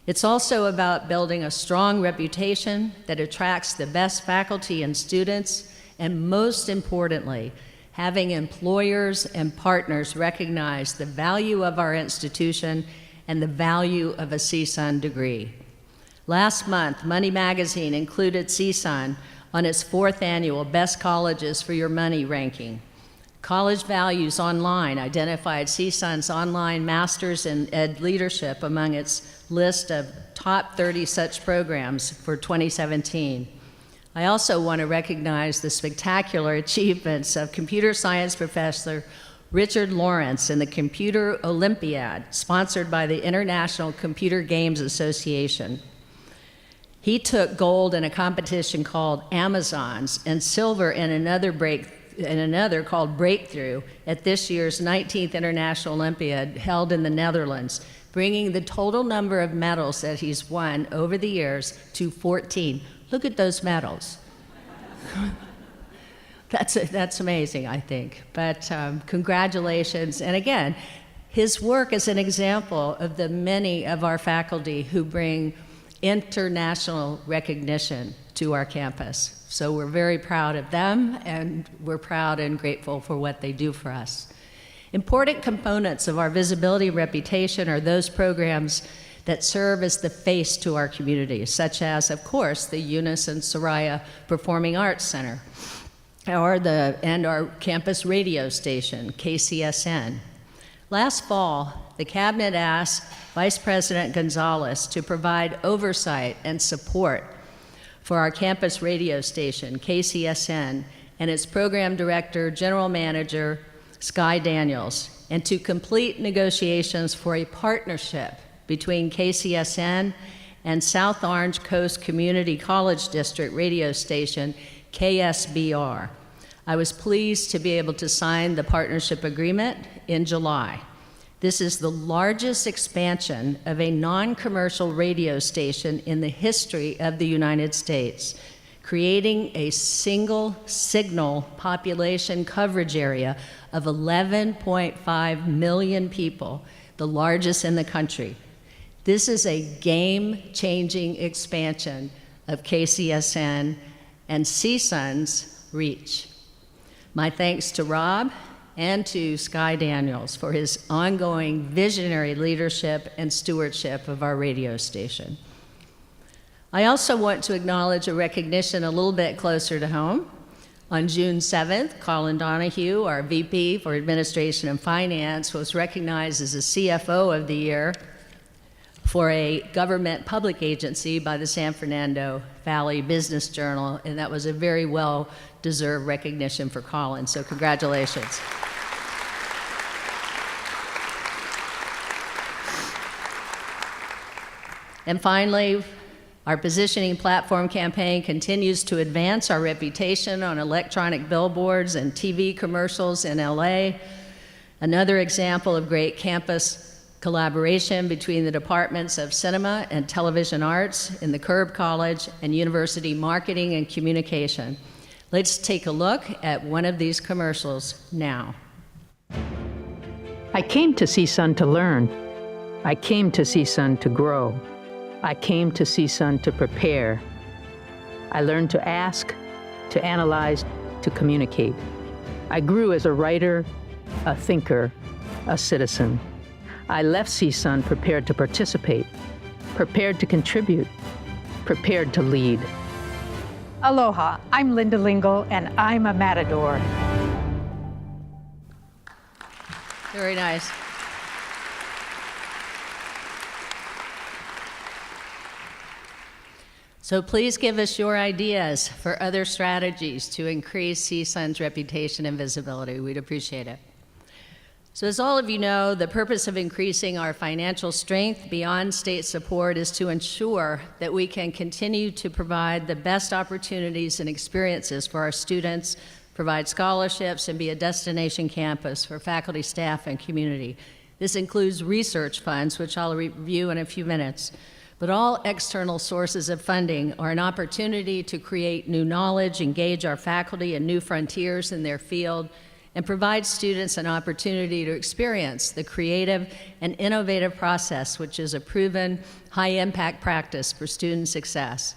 It's also about building a strong reputation that attracts the best faculty and students, and most importantly, having employers and partners recognize the value of our institution and the value of a CSUN degree. Last month, Money Magazine included CSUN on its 4th annual Best Colleges for Your Money ranking. College Values Online identified CSUN's online Masters in Ed Leadership among its list of top 30 such programs for 2017. I also want to recognize the spectacular achievements of computer science professor Richard Lawrence in the Computer Olympiad, sponsored by the International Computer Games Association. He took gold in a competition called Amazons and silver in another called Breakthrough at this year's 19th International Olympiad held in the Netherlands, bringing the total number of medals that he's won over the years to 14. Look at those medals. That's amazing, I think. But congratulations. And again, his work is an example of the many of our faculty who bring international recognition to our campus. So we're very proud of them, and we're proud and grateful for what they do for us. Important components of our visibility and reputation are those programs that serve as the face to our community, such as, of course, the Eunice and Soraya Performing Arts Center, and our campus radio station, KCSN. Last fall, the Cabinet asked Vice President Gonzalez to provide oversight and support for our campus radio station, KCSN, and its program director, general manager, Sky Daniels, and to complete negotiations for a partnership between KCSN and South Orange Coast Community College District radio station, KSBR. I was pleased to be able to sign the partnership agreement in July. This is the largest expansion of a non-commercial radio station in the history of the United States, creating a single signal population coverage area of 11.5 million people, the largest in the country. This is a game-changing expansion of KCSN and CSUN's reach. My thanks to Rob and to Sky Daniels for his ongoing visionary leadership and stewardship of our radio station. I also want to acknowledge a recognition a little bit closer to home. On June 7th, Colin Donahue, our VP for Administration and Finance, was recognized as the CFO of the Year for a government public agency by the San Fernando Valley Business Journal, and that was a very well-deserved recognition for Colin, so congratulations. And finally, our positioning platform campaign continues to advance our reputation on electronic billboards and TV commercials in LA. Another example of great campus collaboration between the departments of cinema and television arts in the Curb College and University Marketing and Communication. Let's take a look at one of these commercials now. I came to CSUN to learn. I came to CSUN to grow. I came to CSUN to prepare. I learned to ask, to analyze, to communicate. I grew as a writer, a thinker, a citizen. I left CSUN prepared to participate, prepared to contribute, prepared to lead. Aloha, I'm Linda Lingle, and I'm a Matador. Very nice. So please give us your ideas for other strategies to increase CSUN's reputation and visibility. We'd appreciate it. So as all of you know, the purpose of increasing our financial strength beyond state support is to ensure that we can continue to provide the best opportunities and experiences for our students, provide scholarships, and be a destination campus for faculty, staff, and community. This includes research funds, which I'll review in a few minutes. But all external sources of funding are an opportunity to create new knowledge, engage our faculty in new frontiers in their field, and provide students an opportunity to experience the creative and innovative process, which is a proven high-impact practice for student success.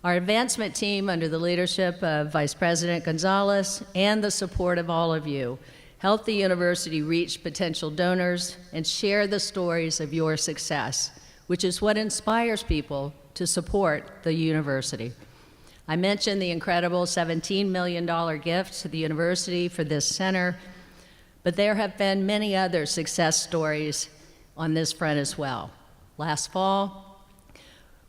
Our advancement team, under the leadership of Vice President Gonzalez and the support of all of you, help the university reach potential donors and share the stories of your success, which is what inspires people to support the university. I mentioned the incredible $17 million gift to the university for this center, but there have been many other success stories on this front as well. Last fall,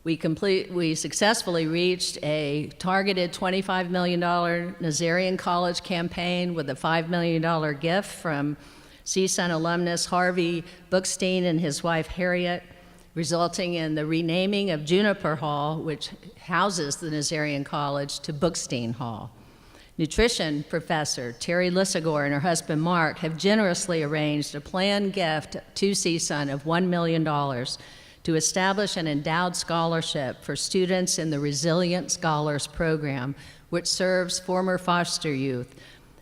we successfully reached a targeted $25 million Nazarian College campaign with a $5 million gift from CSUN alumnus Harvey Bookstein and his wife Harriet, resulting in the renaming of Juniper Hall, which houses the Nazarian College, to Bookstein Hall. Nutrition professor Terry Lissagore and her husband Mark have generously arranged a planned gift to CSUN of $1 million to establish an endowed scholarship for students in the Resilient Scholars Program, which serves former foster youth,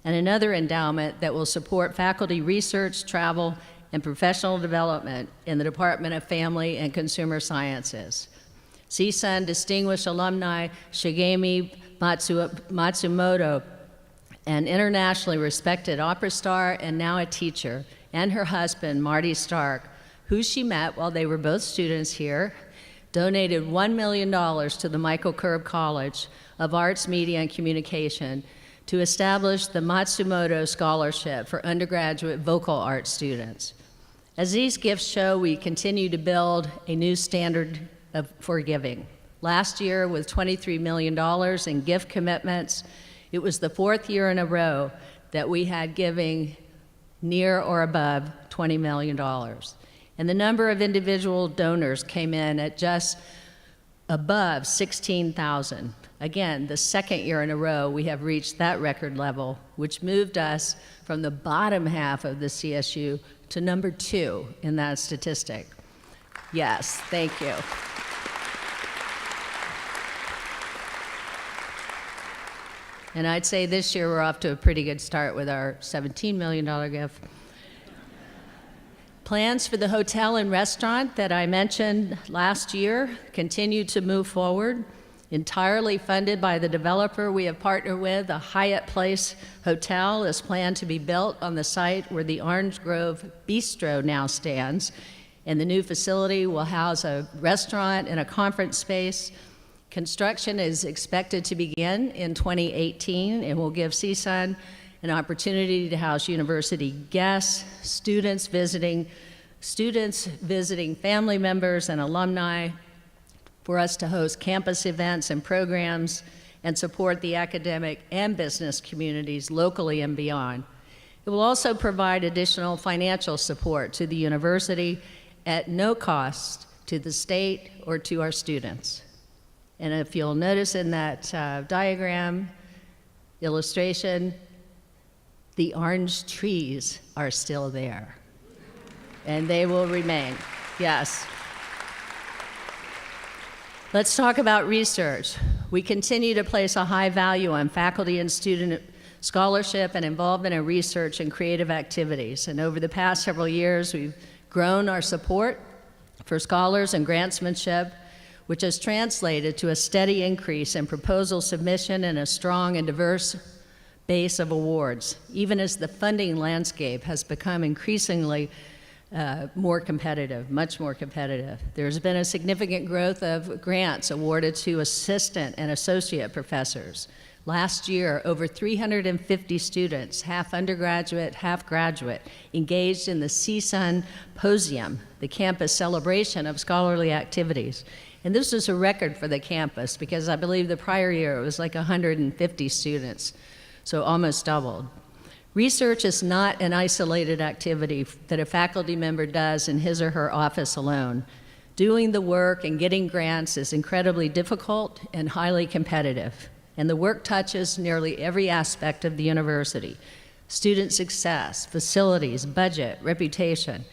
and another endowment that will support faculty research, travel, and professional development in the Department of Family and Consumer Sciences. CSUN distinguished alumni Shigemi Matsumoto, an internationally respected opera star and now a teacher, and her husband, Marty Stark, who she met while they were both students here, donated $1 million to the Michael Curb College of Arts, Media, and Communication to establish the Matsumoto Scholarship for undergraduate vocal arts students. As these gifts show, we continue to build a new standard for giving. Last year, with $23 million in gift commitments, it was the 4th year in a row that we had giving near or above $20 million. And the number of individual donors came in at just above 16,000. Again, the 2nd year in a row we have reached that record level, which moved us from the bottom half of the CSU to number 2 in that statistic. Yes, thank you. And I'd say this year we're off to a pretty good start with our $17 million gift. Plans for the hotel and restaurant that I mentioned last year continue to move forward. Entirely funded by the developer we have partnered with, a Hyatt Place Hotel is planned to be built on the site where the Orange Grove Bistro now stands. And the new facility will house a restaurant and a conference space. Construction is expected to begin in 2018 and will give CSUN an opportunity to house university guests, students visiting family members and alumni, for us to host campus events and programs and support the academic and business communities locally and beyond. It will also provide additional financial support to the university at no cost to the state or to our students. And if you'll notice in that diagram, illustration, the orange trees are still there. And they will remain, yes. Let's talk about research. We continue to place a high value on faculty and student scholarship and involvement in research and creative activities. And over the past several years, we've grown our support for scholars and grantsmanship, which has translated to a steady increase in proposal submission and a strong and diverse base of awards, even as the funding landscape has become increasingly more competitive, much more competitive. There's been a significant growth of grants awarded to assistant and associate professors. Last year, over 350 students, half undergraduate, half graduate, engaged in the CSUN Posium, the campus celebration of scholarly activities. And this was a record for the campus because I believe the prior year it was like 150 students, so almost doubled. Research is not an isolated activity that a faculty member does in his or her office alone. Doing the work and getting grants is incredibly difficult and highly competitive, and the work touches nearly every aspect of the university: student success, facilities, budget, reputation.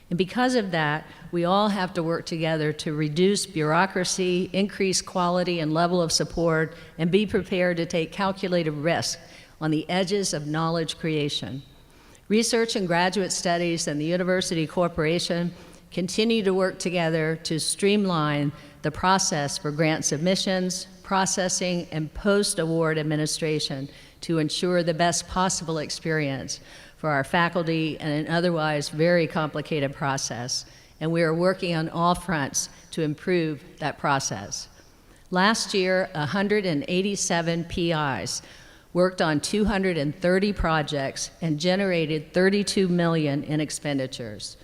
And because of that, we all have to work together to reduce bureaucracy, increase quality and level of support, and be prepared to take calculated risk on the edges of knowledge creation. Research and graduate studies and the University Corporation continue to work together to streamline the process for grant submissions, processing, and post-award administration to ensure the best possible experience for our faculty in an otherwise very complicated process. And we are working on all fronts to improve that process. Last year, 187 PIs worked on 230 projects and generated $32 million in expenditures.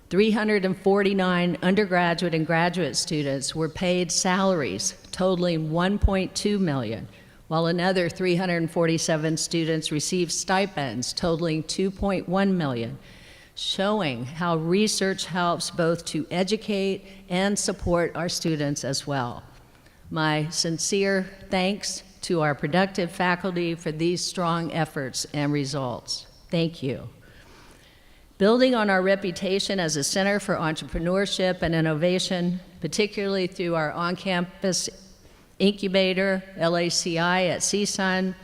349 undergraduate and graduate students were paid salaries totaling $1.2 million, while another 347 students received stipends totaling $2.1 million, showing how research helps both to educate and support our students as well. My sincere thanks to our productive faculty for these strong efforts and results. Thank you. Building on our reputation as a center for entrepreneurship and innovation, particularly through our on-campus incubator, LACI at CSUN,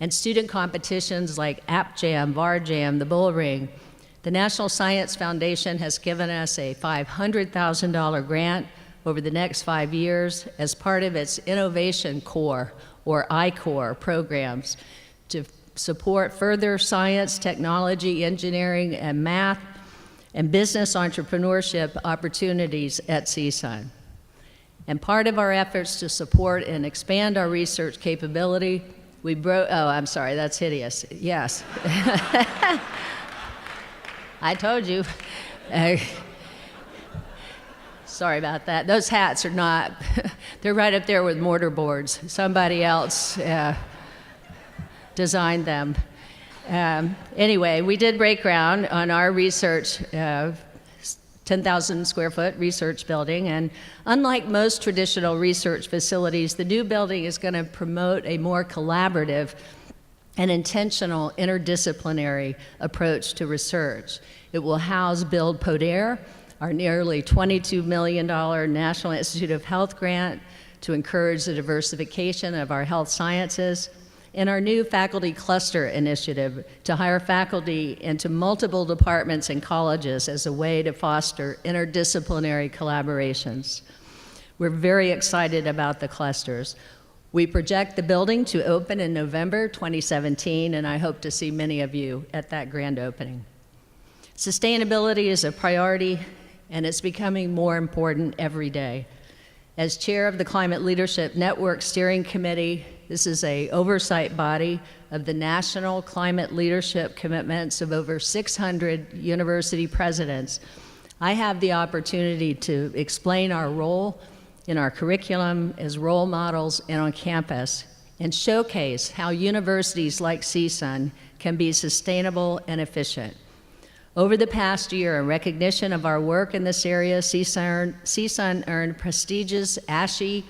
and student competitions like App Jam, Bar Jam, the Bull Ring, the National Science Foundation has given us a $500,000 grant over the next 5 years as part of its Innovation Core, or I-Core programs, to support further science, technology, engineering, and math, and business entrepreneurship opportunities at CSUN. And part of our efforts to support and expand our research capability, oh, I'm sorry, that's hideous, yes. I told you. Uh, Sorry about that. Those hats are not, they're right up there with mortar boards. Somebody else designed them. Anyway, we did break ground on our research, 10,000 square foot research building, and unlike most traditional research facilities, the new building is going to promote a more collaborative and intentional interdisciplinary approach to research. It will house Build Poder, our nearly $22 million National Institute of Health grant to encourage the diversification of our health sciences, and our new faculty cluster initiative to hire faculty into multiple departments and colleges as a way to foster interdisciplinary collaborations. We're very excited about the clusters. We project the building to open in November 2017, and I hope to see many of you at that grand opening. Sustainability is a priority, and it's becoming more important every day. As chair of the Climate Leadership Network Steering Committee, this is an oversight body of the national climate leadership commitments of over 600 university presidents. I have the opportunity to explain our role in our curriculum as role models and on campus, and showcase how universities like CSUN can be sustainable and efficient. Over the past year, in recognition of our work in this area, CSUN earned prestigious ASHE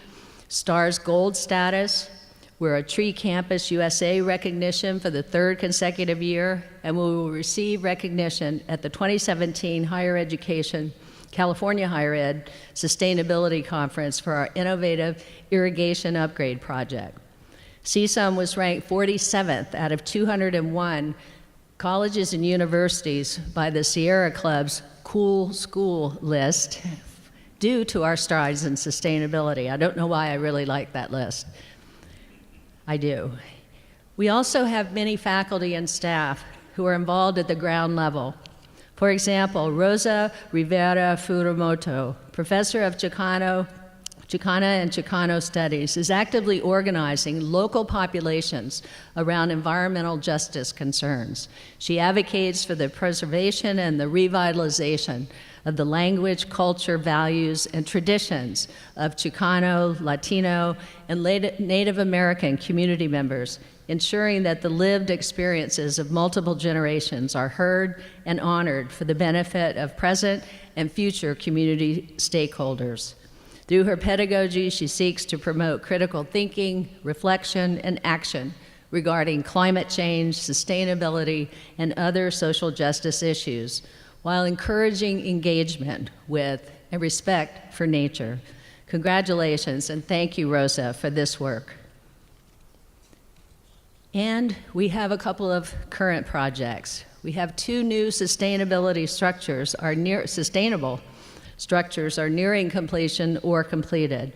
Stars Gold status. We're a Tree Campus USA recognition for the third consecutive year, and we will receive recognition at the 2017 Higher Education California Higher Ed Sustainability Conference for our innovative irrigation upgrade project. CSUN was ranked 47th out of 201 colleges and universities by the Sierra Club's Cool School list due to our strides in sustainability. I don't know why I really like that list. I do. We also have many faculty and staff who are involved at the ground level. For example, Rosa Rivera Furumoto, professor of Chicano and Chicano Studies, is actively organizing local populations around environmental justice concerns. She advocates for the preservation and the revitalization of the language, culture, values, and traditions of Chicano, Latino, and Native American community members, ensuring that the lived experiences of multiple generations are heard and honored for the benefit of present and future community stakeholders. Through her pedagogy, she seeks to promote critical thinking, reflection, and action regarding climate change, sustainability, and other social justice issues, while encouraging engagement with and respect for nature. Congratulations, and thank you, Rosa, for this work. And we have a couple of current projects. We have two new sustainability structures, sustainable structures are nearing completion or completed.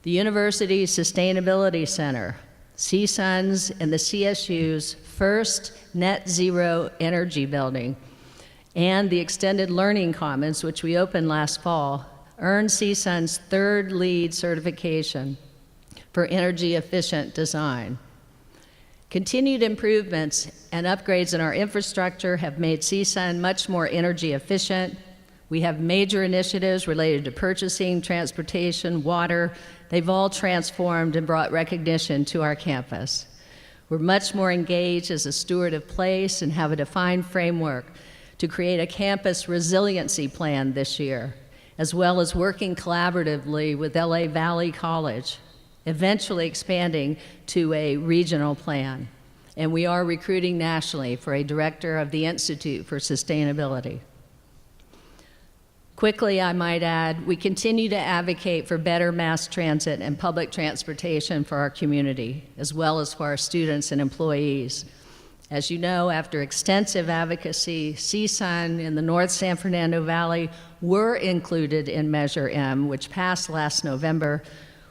The University Sustainability Center, CSUN's and the CSU's first net zero energy building, and the Extended Learning Commons, which we opened last fall, earned CSUN's third LEED certification for energy efficient design. Continued improvements and upgrades in our infrastructure have made CSUN much more energy efficient. We have major initiatives related to purchasing, transportation, water. They've all transformed and brought recognition to our campus. We're much more engaged as a steward of place and have a defined framework to create a campus resiliency plan this year, as well as working collaboratively with LA Valley College, eventually expanding to a regional plan. And we are recruiting nationally for a director of the Institute for Sustainability. Quickly, I might add, we continue to advocate for better mass transit and public transportation for our community, as well as for our students and employees. As you know, after extensive advocacy, CSUN in the North San Fernando Valley were included in Measure M, which passed last November,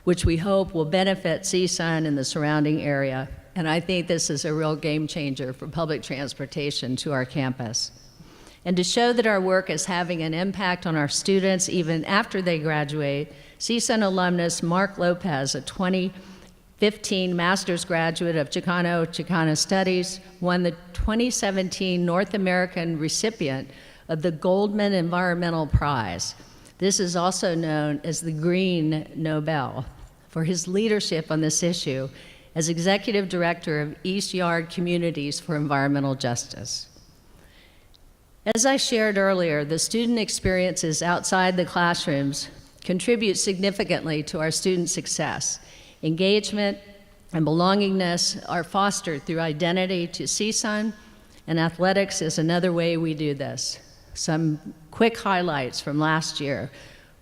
which we hope will benefit CSUN and the surrounding area. And I think this is a real game changer for public transportation to our campus. And to show that our work is having an impact on our students even after they graduate, CSUN alumnus Mark Lopez, a 2015 master's graduate of Chicano Studies, won the 2017 North American recipient of the Goldman Environmental Prize. This is also known as the Green Nobel, for his leadership on this issue as Executive Director of East Yard Communities for Environmental Justice. As I shared earlier, the student experiences outside the classrooms contribute significantly to our student success. Engagement and belongingness are fostered through identity to CSUN, and athletics is another way we do this. Some quick highlights from last year.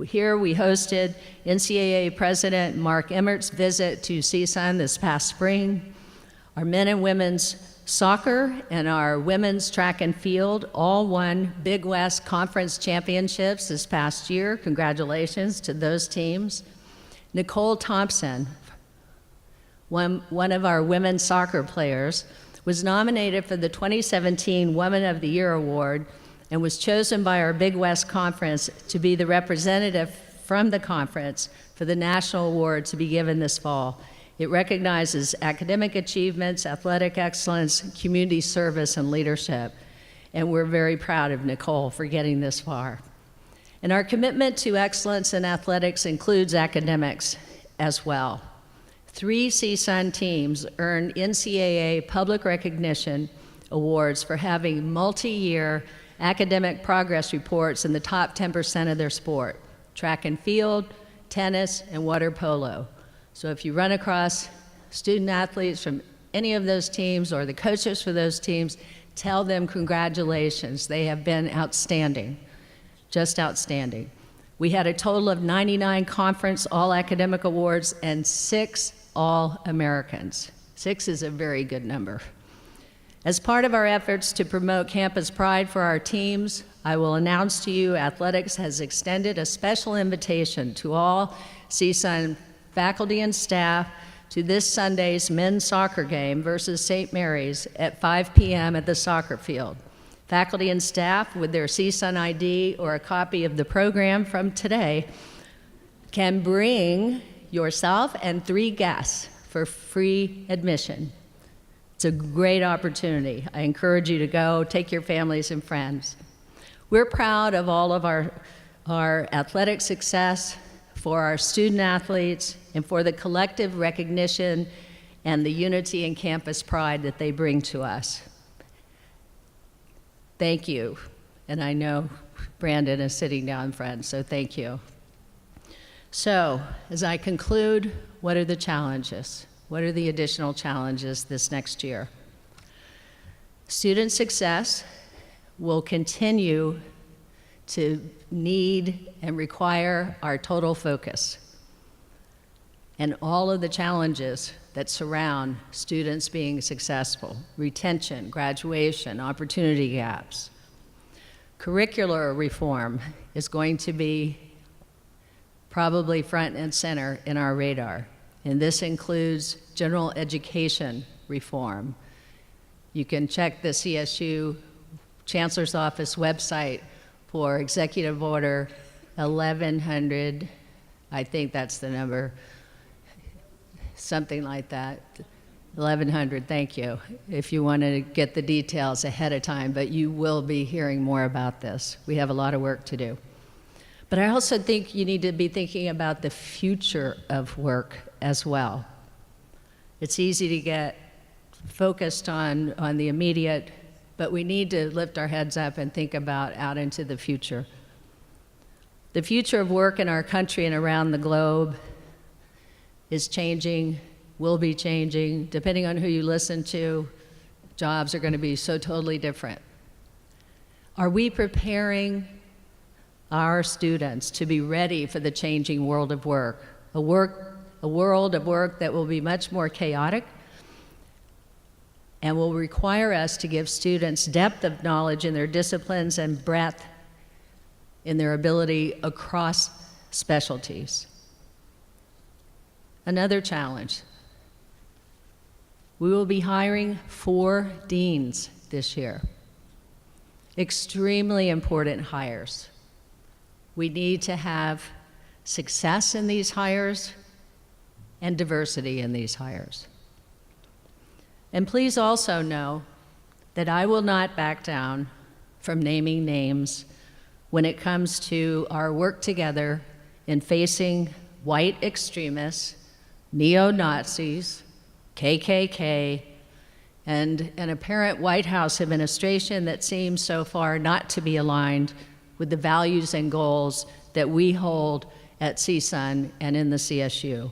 Here we hosted NCAA President Mark Emmert's visit to CSUN this past spring. Our men and women's soccer and our women's track and field all won Big West Conference championships this past year. Congratulations to those teams. Nicole Thompson, one of our women's soccer players, was nominated for the 2017 Woman of the Year Award and was chosen by our Big West Conference to be the representative from the conference for the national award to be given this fall. It recognizes academic achievements, athletic excellence, community service, and leadership. And we're very proud of Nicole for getting this far. And our commitment to excellence in athletics includes academics as well. 3 CSUN teams earned NCAA public recognition awards for having multi-year academic progress reports in the top 10% of their sport: track and field, tennis, and water polo. So if you run across student athletes from any of those teams or the coaches for those teams, tell them congratulations. They have been outstanding, just outstanding. We had a total of 99 conference all-academic awards and 6 All-Americans. 6 is a very good number. As part of our efforts to promote campus pride for our teams, I will announce to you athletics has extended a special invitation to all CSUN faculty and staff to this Sunday's men's soccer game versus St. Mary's at 5 p.m. at the soccer field. Faculty and staff with their CSUN ID or a copy of the program from today can bring yourself and 3 guests for free admission. It's a great opportunity. I encourage you to go, take your families and friends. We're proud of all of our athletic success, for our student athletes, and for the collective recognition and the unity and campus pride that they bring to us. Thank you. And I know Brandon is sitting down front, so thank you. So, as I conclude, what are the challenges? What are the additional challenges this next year? Student success will continue to need and require our total focus and all of the challenges that surround students being successful: retention, graduation, opportunity gaps. Curricular reform is going to be probably front and center in our radar, and this includes general education reform. You can check the CSU Chancellor's Office website for Executive Order 1100, I think that's the number, something like that. 1100, thank you, if you want to get the details ahead of time, but you will be hearing more about this. We have a lot of work to do. But I also think you need to be thinking about the future of work as well. It's easy to get focused on the immediate, but we need to lift our heads up and think about out into the future. The future of work in our country and around the globe is changing, will be changing. Depending on who you listen to, jobs are going to be so totally different. Are we preparing our students to be ready for the changing world of work? A world of work that will be much more chaotic and will require us to give students depth of knowledge in their disciplines and breadth in their ability across specialties. Another challenge: we will be hiring 4 deans this year. Extremely important hires. We need to have success in these hires and diversity in these hires. And please also know that I will not back down from naming names when it comes to our work together in facing white extremists, neo-Nazis, KKK, and an apparent White House administration that seems so far not to be aligned with the values and goals that we hold at CSUN and in the CSU.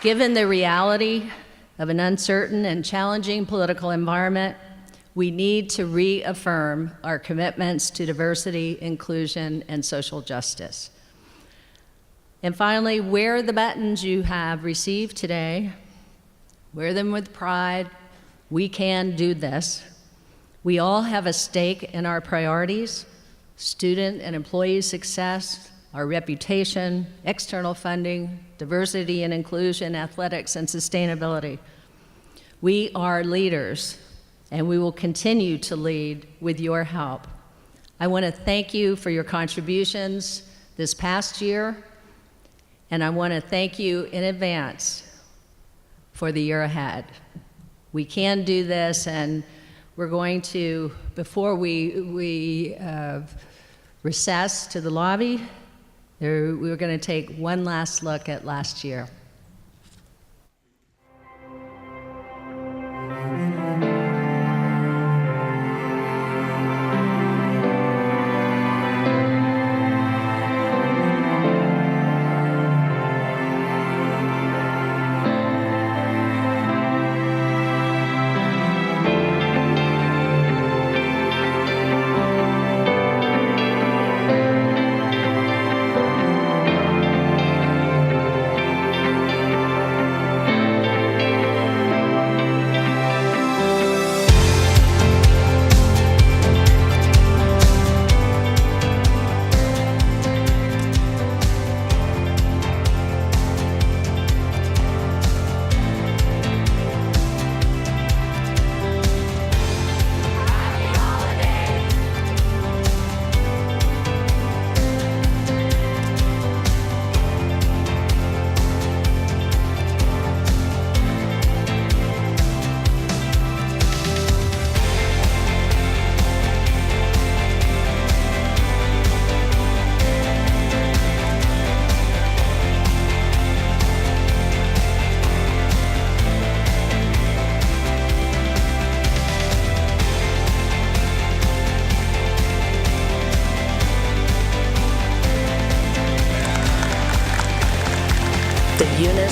Given the reality of an uncertain and challenging political environment, we need to reaffirm our commitments to diversity, inclusion, and social justice. And finally, wear the buttons you have received today. Wear them with pride. We can do this. We all have a stake in our priorities: student and employee success, our reputation, external funding, diversity and inclusion, athletics, and sustainability. We are leaders, and we will continue to lead with your help. I want to thank you for your contributions this past year, and I want to thank you in advance for the year ahead. We can do this, and we're going to, before we recess to the lobby, we're going to take one last look at last year.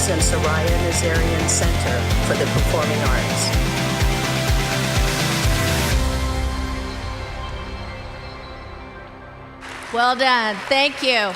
And Nazarian Center for the Performing Arts. Well done. Thank you.